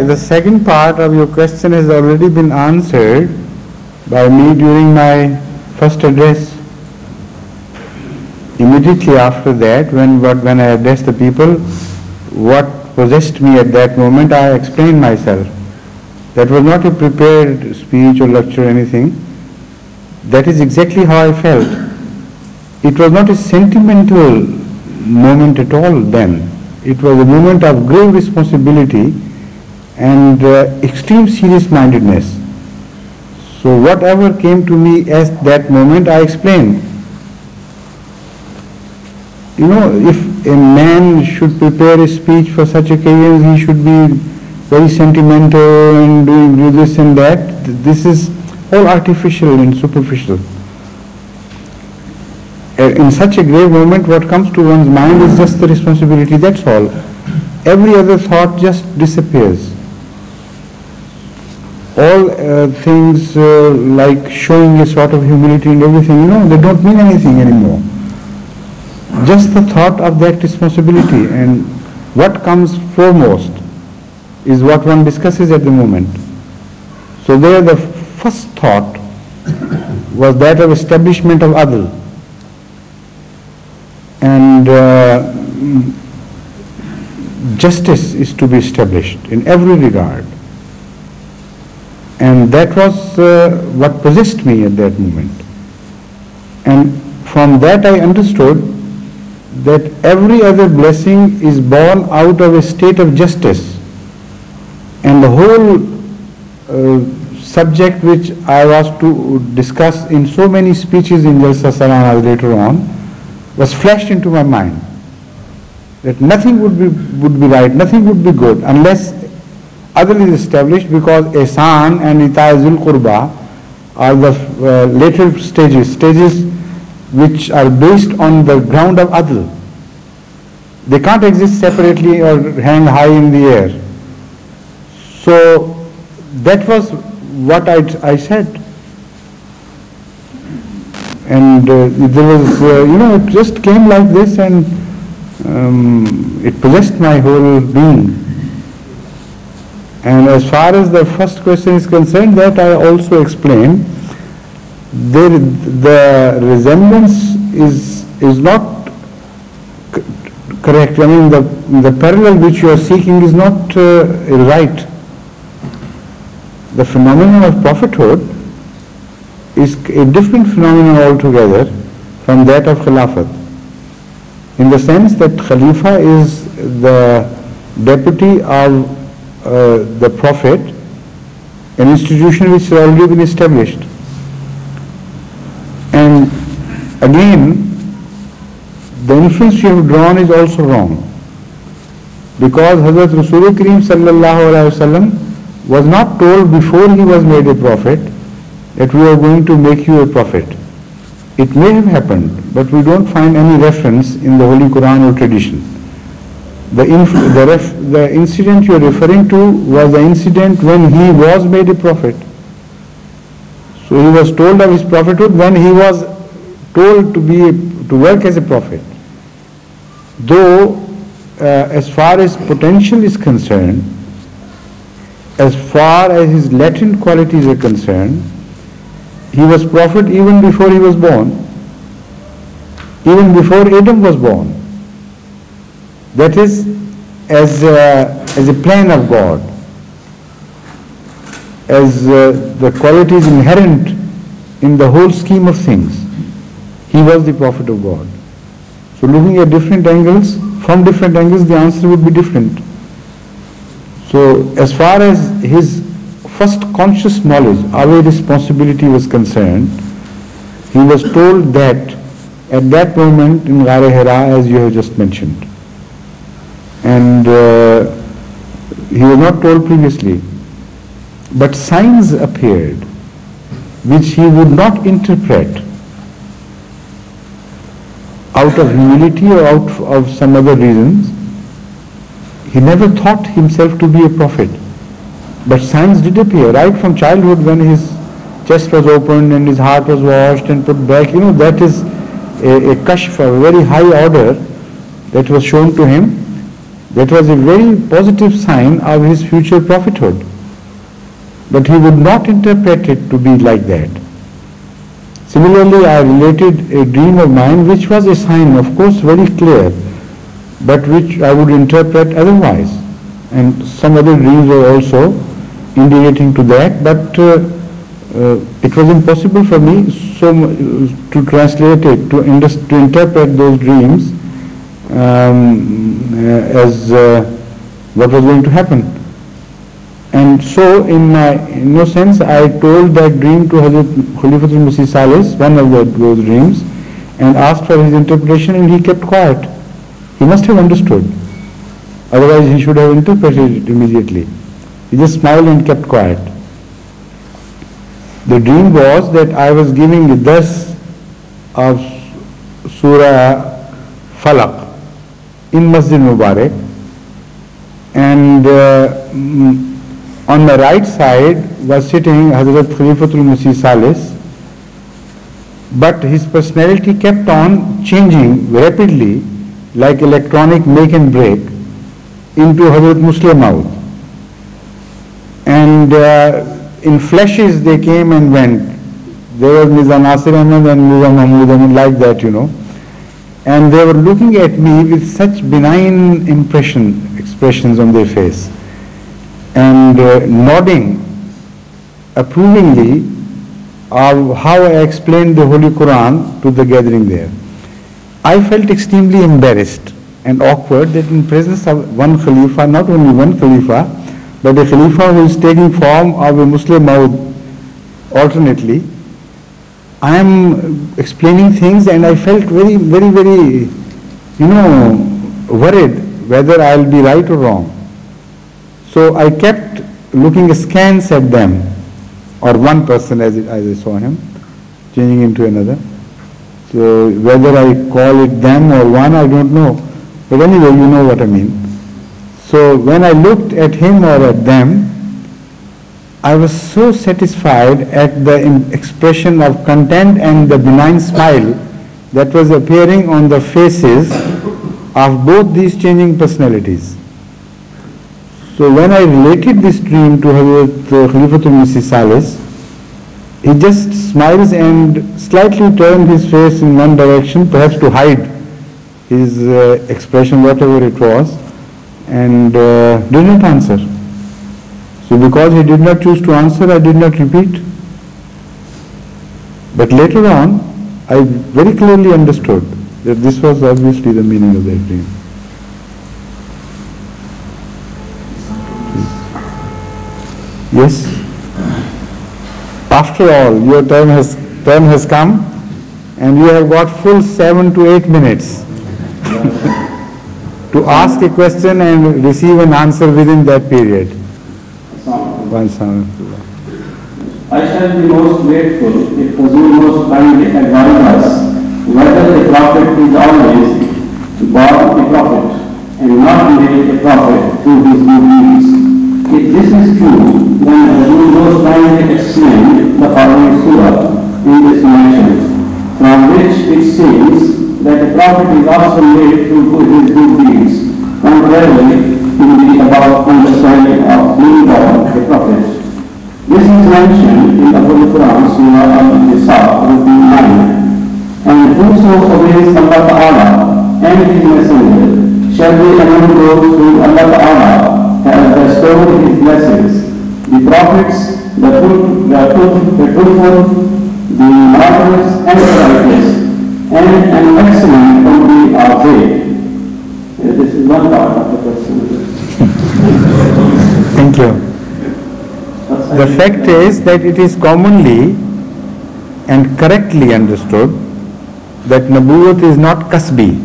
The second part of your question has already been answered by me during my first address. Immediately after that, when I addressed the people, what possessed me at that moment, I explained myself. That was not a prepared speech or lecture or anything. That is exactly how I felt. It was not a sentimental moment at all then. It was a moment of grave responsibility and extreme serious-mindedness. So whatever came to me at that moment, I explained. You know, if a man should prepare a speech for such occasions, he should be very sentimental and do this and that. This is all artificial and superficial. In such a grave moment, what comes to one's mind is just the responsibility, that's all. Every other thought just disappears. All things like showing a sort of humility and everything, they don't mean anything anymore. Just the thought of that responsibility, and what comes foremost is what one discusses at the moment. So there the first thought was that of establishment of adl. And justice is to be established in every regard. And that was what possessed me at that moment. And from that I understood that every other blessing is born out of a state of justice. And the whole subject which I was to discuss in so many speeches in Jalsa Salana later on was flashed into my mind. That nothing would be right, nothing would be good unless adl is established, because ihsan and ita'azul qurba are the later stages which are based on the ground of adl. They can't exist separately or hang high in the air. So that was what I said. And there was, it just came like this, and it possessed my whole being. And as far as the first question is concerned, that I also explained, the resemblance is not correct. I mean, the parallel which you are seeking is not right. the phenomenon of prophethood is a different phenomenon altogether from that of Khilafat, in the sense that Khalifa is the deputy of the Prophet, an institution which has already been established. And again, the inference you have drawn is also wrong, because Hazrat Rasul Kareem sallallahu alaihi wasallam was not told before he was made a prophet that we are going to make you a prophet. It may have happened, but we don't find any reference in the Holy Quran or tradition. The incident you are referring to was the incident when he was made a prophet. So he was told of his prophethood when he was told to work as a prophet. Though as far as potential is concerned, as far as his latent qualities are concerned, he was prophet even before he was born, even before Adam was born. That is, as a plan of God, as the qualities inherent in the whole scheme of things. He was the prophet of God. So looking at different angles, from different angles the answer would be different. So as far as his first conscious knowledge, our responsibility was concerned, he was told that at that moment in Ghar Hira, as you have just mentioned. And he was not told previously. But signs appeared which he would not interpret out of humility or out of some other reasons. He never thought himself to be a prophet. But signs did appear right from childhood, when his chest was opened and his heart was washed and put back. That is a kashf, a very high order that was shown to him. That was a very positive sign of his future prophethood. But he would not interpret it to be like that. Similarly, I related a dream of mine which was a sign, of course, very clear, but which I would interpret otherwise. And some other dreams were also indicating to that, but it was impossible for me to translate it, to interpret those dreams as what was going to happen. And so in no sense I told that dream to Hazrat Khalifatul Masih Salis, one of those dreams, and asked for his interpretation, and he kept quiet. He must have understood, otherwise he should have interpreted it immediately. He just smiled and kept quiet. The dream was that I was giving the dars of Surah Falaq in Masjid Mubarak, and on the right side was sitting Hazrat Khalifatul Masih Salis, but his personality kept on changing rapidly, like electronic make and break, into Hazrat Muslim Maud. And in flashes they came and went. There was Mirza Nasir Ahmad and Mirza Mahmud Ahmad, like that, And they were looking at me with such benign expressions on their face, and nodding approvingly of how I explained the Holy Quran to the gathering there. I felt extremely embarrassed and awkward that in presence of one Khalifa, not only one Khalifa, but a Khalifa who is taking form of a Muslim Maud alternately, I am explaining things, and I felt very, very, very, worried whether I will be right or wrong. So I kept looking askance at them, or one person as I saw him, changing into another. So whether I call it them or one, I don't know. But anyway, you know what I mean. So when I looked at him or at them, I was so satisfied at the expression of content and the benign smile that was appearing on the faces of both these changing personalities. So when I related this dream to Hazrat Khalifatul Masih Salis, he just smiles and slightly turned his face in one direction, perhaps to hide his expression, whatever it was, and did not answer. So because he did not choose to answer, I did not repeat. But later on, I very clearly understood that this was obviously the meaning of that dream. Yes? After all, your turn has come, and you have got full 7 to 8 minutes to ask a question and receive an answer within that period. I shall be most grateful if Hazur most kindly advise us whether the Prophet is always born a prophet and not made a prophet through his good deeds. If this is true, then Hazur most kindly explain the following surah in this connection, from which it seems that the Prophet is also made through his good deeds, contrarily to the above understanding of being born a prophet. This is mentioned in the Holy Quran, Surah Al-Nisa, 9. And whoso obeys Allah Ta'ala and His Messenger shall be among those whom Allah Ta'ala has bestowed His blessings. The prophets, the truthful, the martyrs and the righteous, and an excellent company are they. This is one part of the question. Thank you. The fact is that it is commonly and correctly understood that Nabuwwat is not kasbi,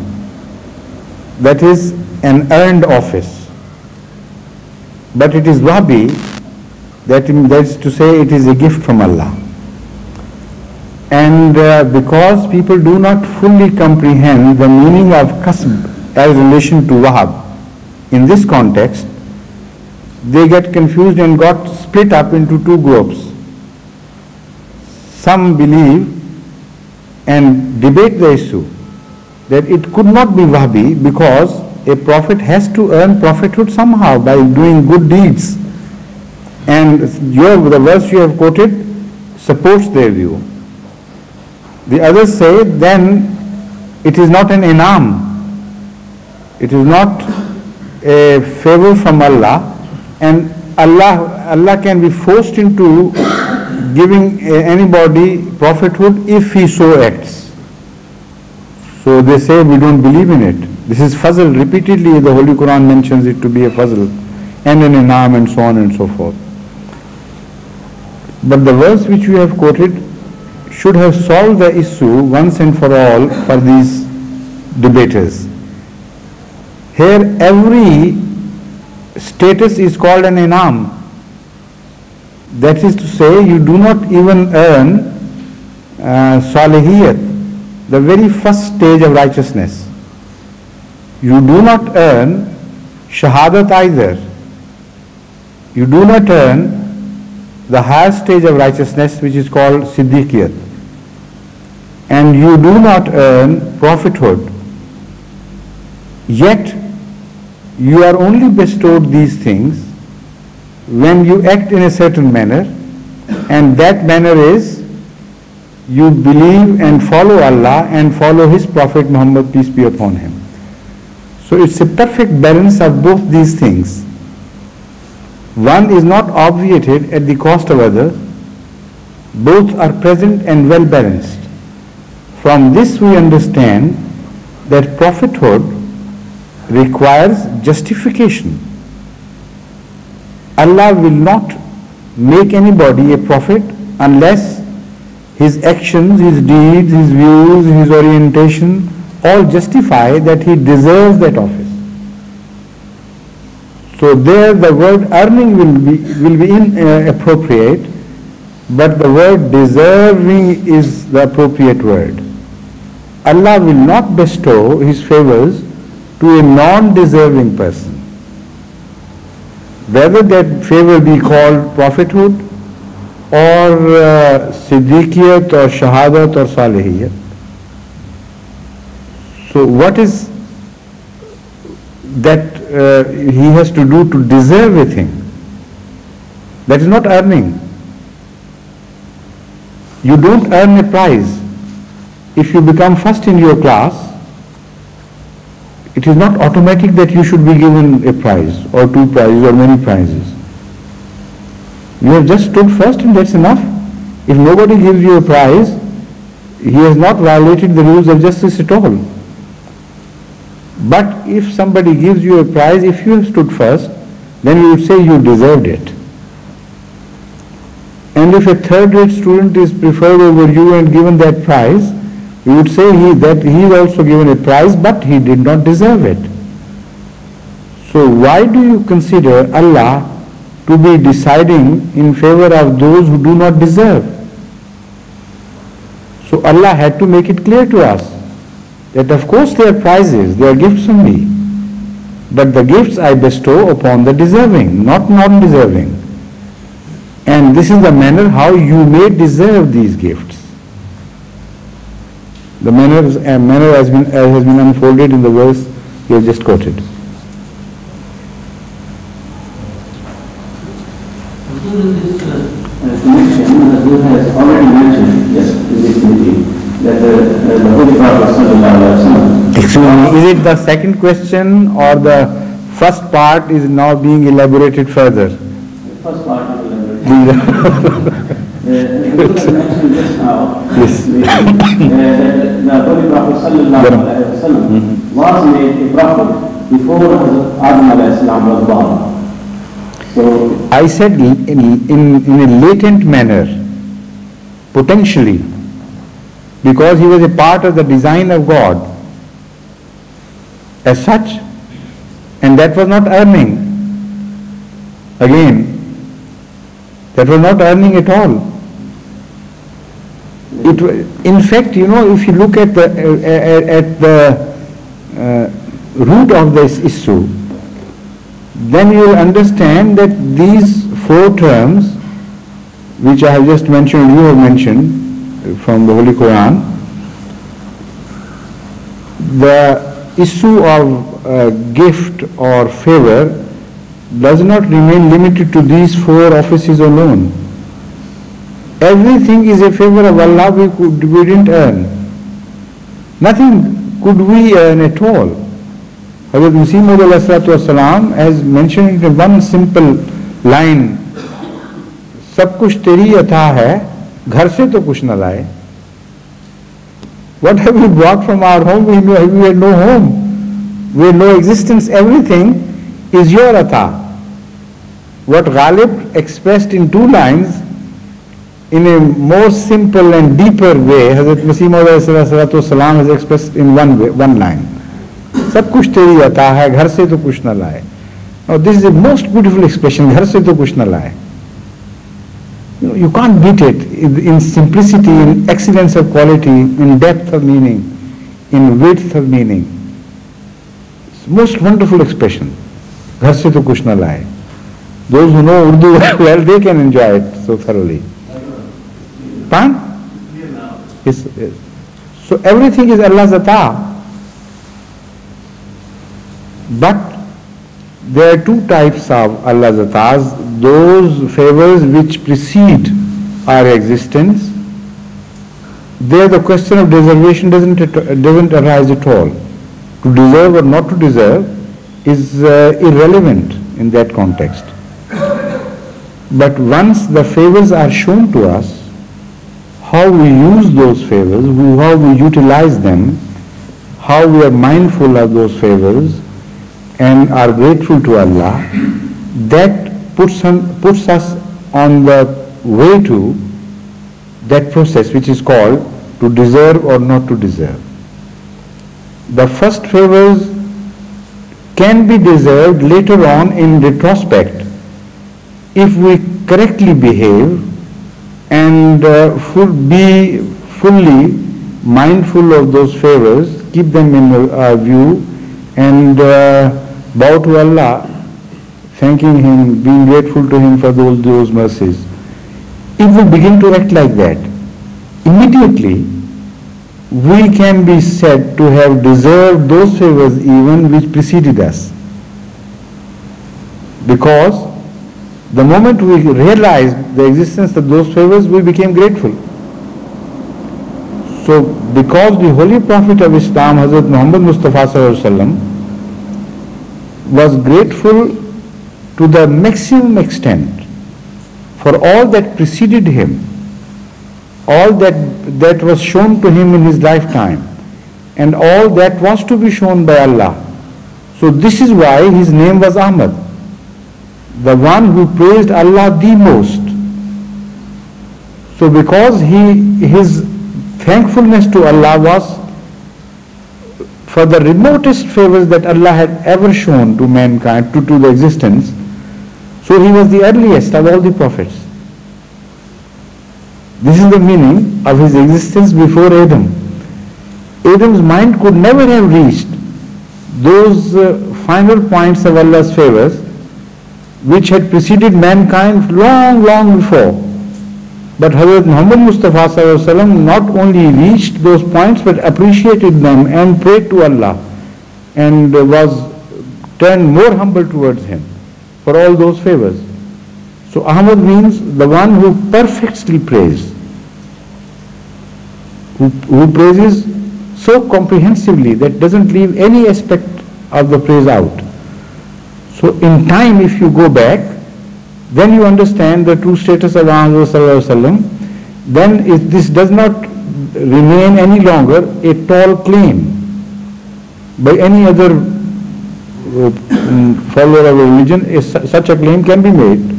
that is an earned office, but it is wahbi, that is to say it is a gift from Allah. And because people do not fully comprehend the meaning of kasb as relation to wahab in this context, they get confused and got split up into two groups. Some believe and debate the issue that it could not be Wahbi because a prophet has to earn prophethood somehow by doing good deeds. And the verse you have quoted supports their view. The others say then it is not an inam, it is not a favor from Allah, and Allah can be forced into giving anybody prophethood if he so acts. So they say we don't believe in it. This is fazl. Repeatedly the Holy Quran mentions it to be a fazl and an inam and so on and so forth. But the verse which you have quoted should have solved the issue once and for all for these debaters. Here every status is called an inam. That is to say, you do not even earn salihiyat, the very first stage of righteousness. You do not earn shahadat either. You do not earn the highest stage of righteousness, which is called siddiqiyat. And you do not earn prophethood. Yet, you are only bestowed these things when you act in a certain manner, and that manner is you believe and follow Allah and follow His Prophet Muhammad, peace be upon him. So it's a perfect balance of both these things. One is not obviated at the cost of other. Both are present and well balanced. From this we understand that prophethood requires justification. Allah will not make anybody a prophet unless his actions, his deeds, his views, his orientation all justify that he deserves that office. So there the word earning will be inappropriate, but the word deserving is the appropriate word. Allah will not bestow His favors to a non-deserving person. Whether that favor be called prophethood or siddiqiyat or shahadat or salihiyat. So what is that he has to do to deserve a thing? That is not earning. You don't earn a prize. If you become first in your class, it is not automatic that you should be given a prize or two prizes or many prizes. You have just stood first and that's enough. If nobody gives you a prize, he has not violated the rules of justice at all. But if somebody gives you a prize, if you have stood first, then you would say you deserved it. And if a third-rate student is preferred over you and given that prize, you would say that he is also given a prize, but he did not deserve it. So why do you consider Allah to be deciding in favor of those who do not deserve? So Allah had to make it clear to us that of course they are prizes, they are gifts from me, but the gifts I bestow upon the deserving, not non-deserving. And this is the manner how you may deserve these gifts. The manner has been unfolded in the verse you have just quoted. Connection, Hazrat has already mentioned, yes, in this meeting, that the Holy Prophet sallallahu alaihi wasallam. Excuse me, is it the second question or the first part is now being elaborated further? The first part is elaborated. Hazrat mentioned just now, Yes. that the Holy Prophet sallallahu alaihi wasallam was made a prophet before Hazrat Adam alayhi salam was born. So, I said in a latent manner, potentially, because he was a part of the design of God as such, and that was not earning. Again, that was not earning at all. In fact, if you look at the root of this issue, then you will understand that these four terms, which I have just mentioned, you have mentioned from the Holy Quran, the issue of gift or favor does not remain limited to these four offices alone. Everything is a favor of Allah we didn't earn. Nothing could we earn at all. Hazrat Masih Maud has mentioned in one simple line, सब कुछ तेरी अता है, घर से तो कुछ न लाए. What have we brought from our home? We had no home. We had no existence. Everything is your ata. What Ghalib expressed in two lines, in a more simple and deeper way, Hazrat Masih Maud has expressed in one line. सब कुछ तेरी अता है, घर से तो कुछ न लाए. Now this is the most beautiful expression, घर से तो कुछ न लाए. You can't beat it in simplicity, in excellence of quality, in depth of meaning, in width of meaning. It's most wonderful expression. घर से तो कुछ न लाए. Those who know Urdu well, they can enjoy it so thoroughly. Fine? Yes. So everything is Allah's ata. But there are two types of Allah's atas, those favors which precede our existence. There the question of deservation doesn't arise at all. To deserve or not to deserve is irrelevant in that context. But once the favors are shown to us, how we use those favors, how we utilize them, how we are mindful of those favors, and are grateful to Allah, that puts us on the way to that process which is called to deserve or not to deserve. The first favors can be deserved later on in retrospect if we correctly behave and be fully mindful of those favors, keep them in our view, and bow to Allah, thanking Him, being grateful to Him for those mercies. If we begin to act like that, immediately we can be said to have deserved those favors even which preceded us. Because the moment we realized the existence of those favors, we became grateful. So because the Holy Prophet of Islam, Hazrat Muhammad Mustafa Sallallahu Alaihi Wasallam, was grateful to the maximum extent for all that preceded him, all that was shown to him in his lifetime, and all that was to be shown by Allah. So this is why his name was Ahmad, the one who praised Allah the most. So because his thankfulness to Allah was for the remotest favors that Allah had ever shown to mankind, to the existence, so he was the earliest of all the prophets. This is the meaning of his existence before Adam. Adam's mind could never have reached those final points of Allah's favors which had preceded mankind long, long before. But Hazrat Muhammad Mustafa Sallallahu Alaihi Wasallam not only reached those points but appreciated them and prayed to Allah and was turned more humble towards him for all those favors. So Ahmad means the one who perfectly prays, who praises so comprehensively that doesn't leave any aspect of the praise out. So in time, if you go back, then you understand the true status of Muhammad Sallallahu Alaihi Wasallam. Then this does not remain any longer a tall claim by any other follower of a religion. Such a claim can be made.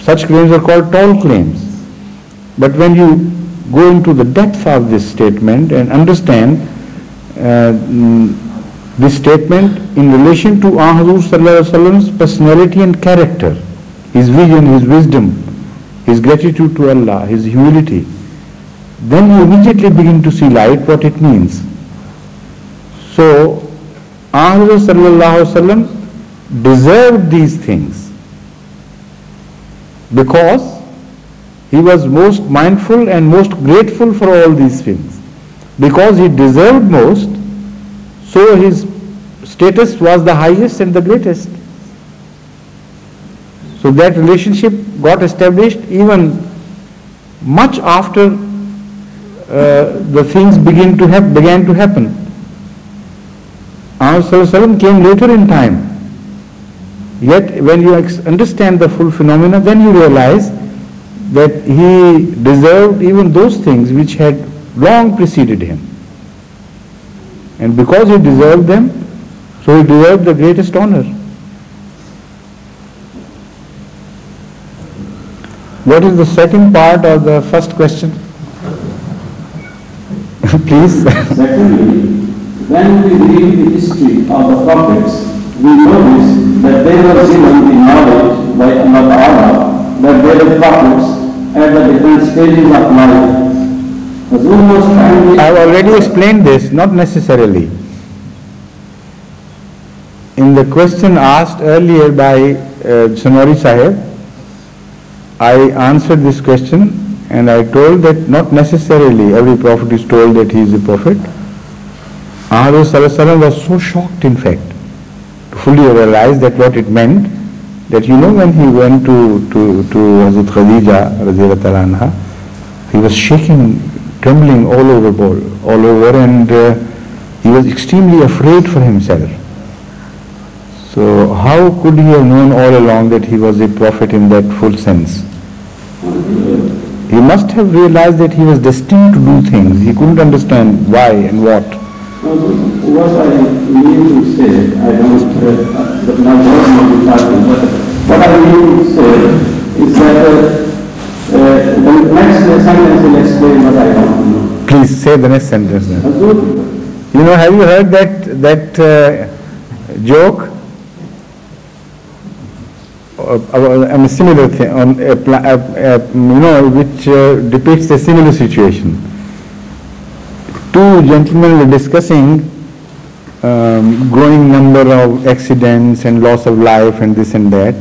Such claims are called tall claims. But when you go into the depth of this statement and understand this statement in relation to Muhammad Sallallahu Alaihi Wasallam's personality and character, his vision, his wisdom, his gratitude to Allah, his humility, then you immediately begin to see light what it means. So, Muhammad Sallallahu Alaihi Wasallam deserved these things because he was most mindful and most grateful for all these things. Because he deserved most, so his status was the highest and the greatest. So that relationship got established even much after the things began to happen. Muhammad came later in time. Yet when you understand the full phenomena, then you realize that he deserved even those things which had long preceded him. And because he deserved them, so he deserved the greatest honor. What is the second part of the first question? Please. Secondly, when we read the history of the prophets, we notice that they were given the knowledge by Allah Ta'ala that they were prophets at the different stages of life. I have already explained this, not necessarily. In the question asked earlier by Sonori Sahib, I answered this question and I told that not necessarily every prophet is told that he is a prophet. Muhammad Sallallahu Alaihi Wasallam was so shocked, in fact, to fully realize that what it meant, that when he went to Hazrat Khadija radhiyallahu anha, he was shaking, trembling all over, and he was extremely afraid for himself. So how could he have known all along that he was a prophet in that full sense? He must have realized that he was destined to do things. He couldn't understand why and what. What I mean to say, I don't, but my voice not be talking, but what I mean to say is that the next sentence will explain what I want to know. Please say the next sentence then. Have you heard that joke? A similar thing, which depicts a similar situation. Two gentlemen were discussing growing number of accidents and loss of life and this and that.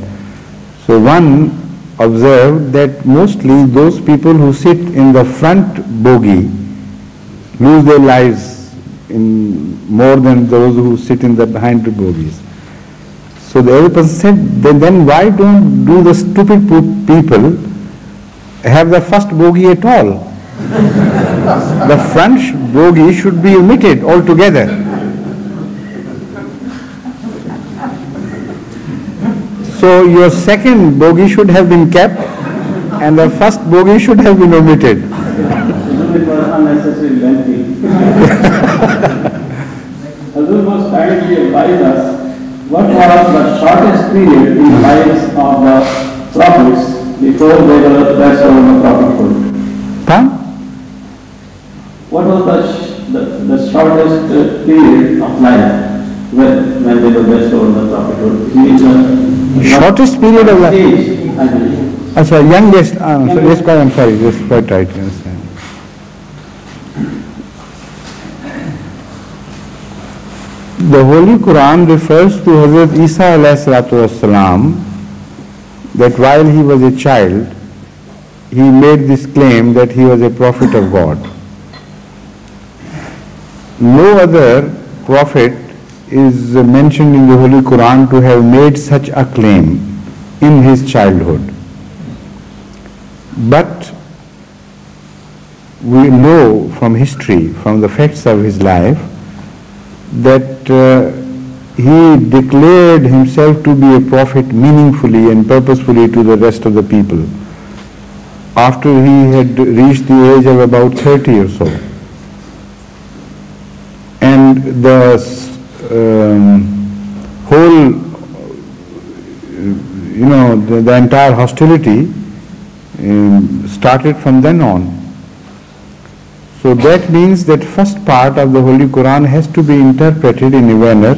So one observed that mostly those people who sit in the front bogie lose their lives in more than those who sit in the behind the bogies. So the other person said, then why don't the stupid people have the first bogie at all? The front bogie should be omitted altogether. So your second bogie should have been kept and the first bogey should have been omitted. It was unnecessarily lengthy. Hazur was kindly advise us what was the shortest period in the lives of the prophets before they were restored in the prophethood. What was the shortest period of life when they were restored in the prophethood? Shortest period of life? Age, I believe. Youngest, I'm sorry, that's quite right. Yes. The Holy Quran refers to Hazrat Isa alayhi salatu wassalam, that while he was a child, he made this claim that he was a prophet of God. No other prophet is mentioned in the Holy Quran to have made such a claim in his childhood. But we know from history, from the facts of his life, that he declared himself to be a prophet meaningfully and purposefully to the rest of the people after he had reached the age of about 30 or so. And the whole, the entire hostility started from then on. So that means that first part of the Holy Quran has to be interpreted in a manner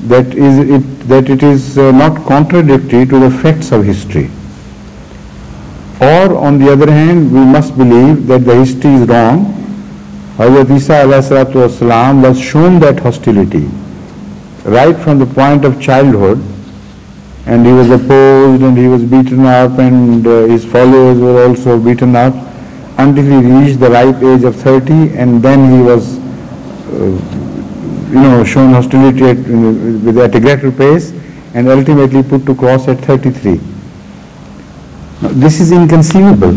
that it is not contradictory to the facts of history. Or on the other hand, we must believe that the history is wrong. Hazrat Isa alayhi salatu wasalam was shown that hostility right from the point of childhood, and he was opposed and he was beaten up, and his followers were also beaten up until he reached the ripe age of 30, and then he was shown hostility at a greater pace and ultimately put to cross at 33. Now, this is inconceivable.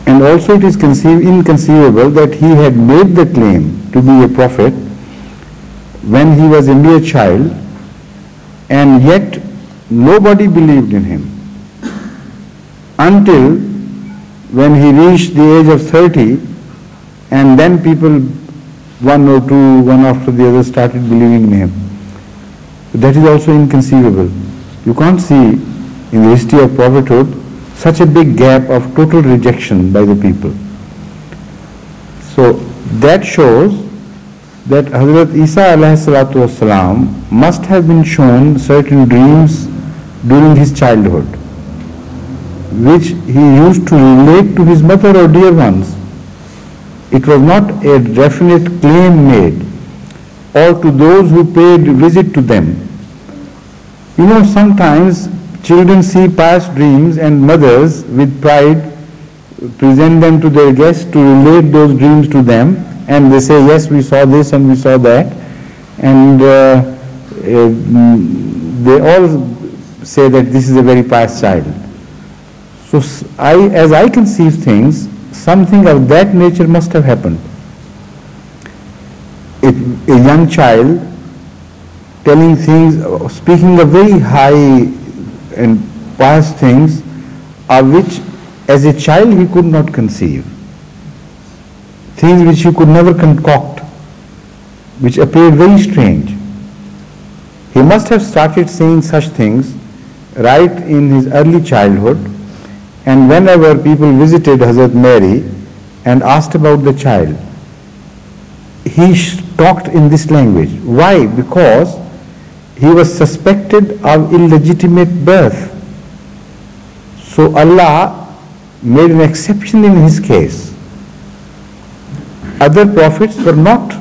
And also it is inconceivable that he had made the claim to be a prophet when he was a mere child, and yet nobody believed in him until when he reached the age of 30, and then people, one or two, one after the other, started believing in him. That is also inconceivable. You can't see in the history of prophethood such a big gap of total rejection by the people. So that shows that Hazrat Isa alayhi salatu wasalam must have been shown certain dreams during his childhood, which he used to relate to his mother or dear ones. It was not a definite claim made, or to those who paid visit to them. Sometimes children see past dreams and mothers with pride present them to their guests to relate those dreams to them, and they say, yes, we saw this and we saw that, and they all say that this is a very pious child. So as I conceive things, something of that nature must have happened. A young child telling things, speaking of very high and pious things, of which as a child he could not conceive. Things which he could never concoct, which appeared very strange. He must have started saying such things right in his early childhood, and whenever people visited Hazrat Mary and asked about the child, he talked in this language. Why? Because he was suspected of illegitimate birth. So Allah made an exception in his case. Other prophets were not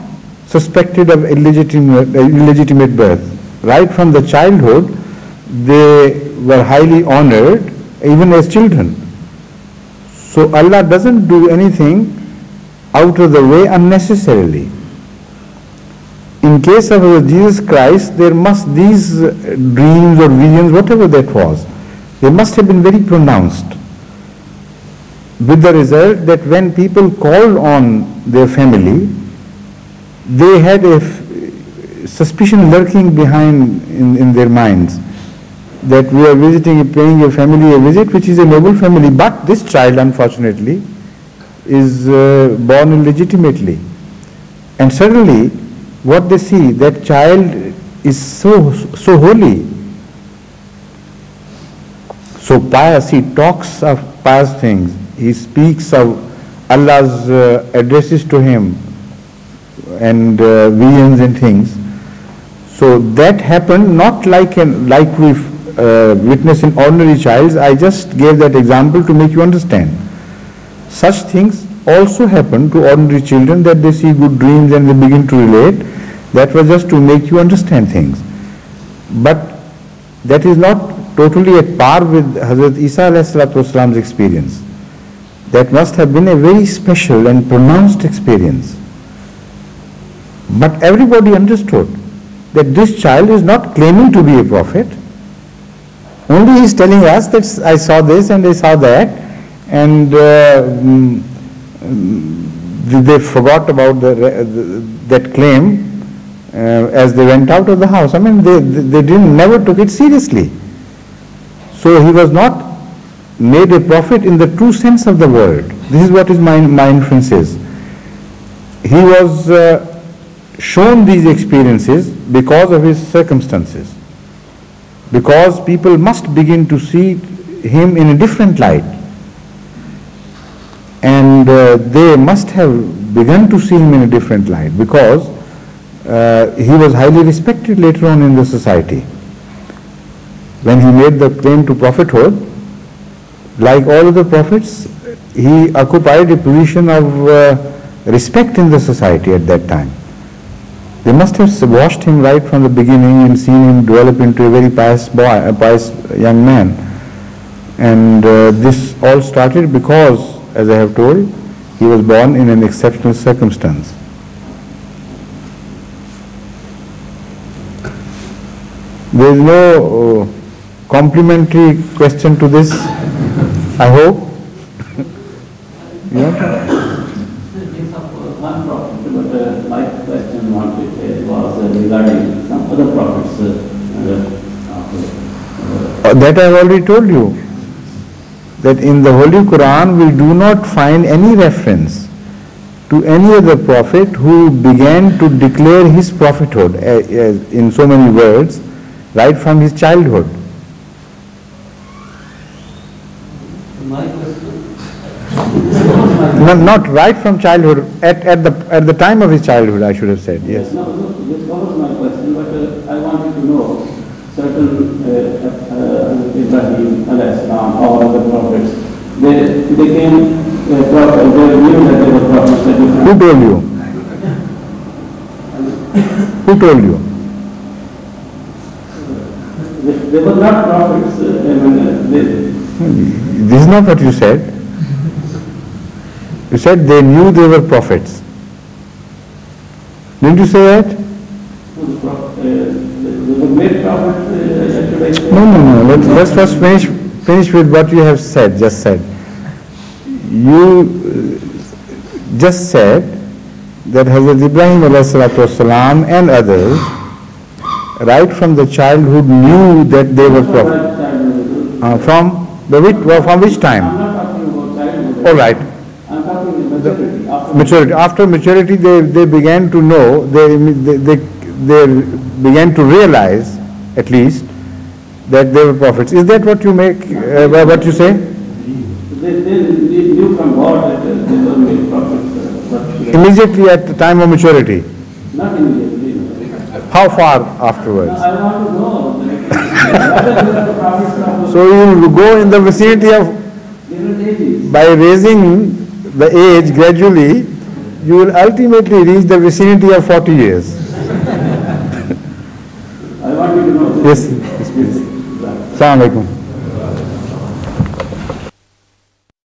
suspected of illegitimate birth. Right from the childhood, they were highly honored, even as children. So Allah doesn't do anything out of the way unnecessarily. In case of Jesus Christ, these dreams or visions, whatever that was, they must have been very pronounced, with the result that when people called on their family, they had a suspicion lurking behind in their minds that we are visiting, paying a family a visit, which is a noble family, but this child, unfortunately, is born illegitimately. And suddenly, what they see, that child is so holy, so pious, he talks of pious things, he speaks of Allah's addresses to him and visions and things. So that happened not like we witness in ordinary child. I just gave that example to make you understand. Such things also happen to ordinary children, that they see good dreams and they begin to relate. That was just to make you understand things. But that is not totally at par with Hazrat Isa ﷺ's experience. That must have been a very special and pronounced experience. But everybody understood that this child is not claiming to be a prophet. Only he is telling us that I saw this and I saw that, and they forgot about that claim as they went out of the house. I mean, they never took it seriously. So he was not made a prophet in the true sense of the word. This is what is my inference is. He was shown these experiences because of his circumstances, because people must begin to see him in a different light, and they must have begun to see him in a different light, because he was highly respected later on in the society. When he made the claim to prophethood, like all other prophets, he occupied a position of respect in the society at that time. They must have watched him right from the beginning and seen him develop into a very pious boy, a pious young man. And this all started because, as I have told, he was born in an exceptional circumstance. There is no complimentary question to this, I hope. Yeah? One prophet, but my question was regarding some other prophets. That I have already told you, that in the Holy Quran we do not find any reference to any other prophet who began to declare his prophethood in so many words right from his childhood. My question? Not right from childhood, at the time of his childhood, I should have said, yes. No, this was my question, but I wanted to know certain Ibrahim, Al-Islam, or other prophets, they came prophets, they knew that they were prophets. Who told you? Who told you? They were not prophets. This is not what you said. You said they knew they were prophets. Didn't you say that? They were made prophets. No. Let's first finish with what you have said. Just said. You just said that Hazrat Ibrahim ﷺ and others, right from the childhood, knew that they were prophets. From which time? I'm not talking about childhood. All right. I'm talking about Maturity. After maturity, they began to know. They began to realize, at least, that they were prophets. Is that what you make? What you say? They knew from God that they were made prophets. Immediately at the time of maturity. Not immediately. How far afterwards? I want to know whether they were prophets. So you will go in the vicinity of, Different ages. by raising the age gradually, you will ultimately reach the vicinity of 40 years. I want you to know. Yes, please. Assalamu alaikum.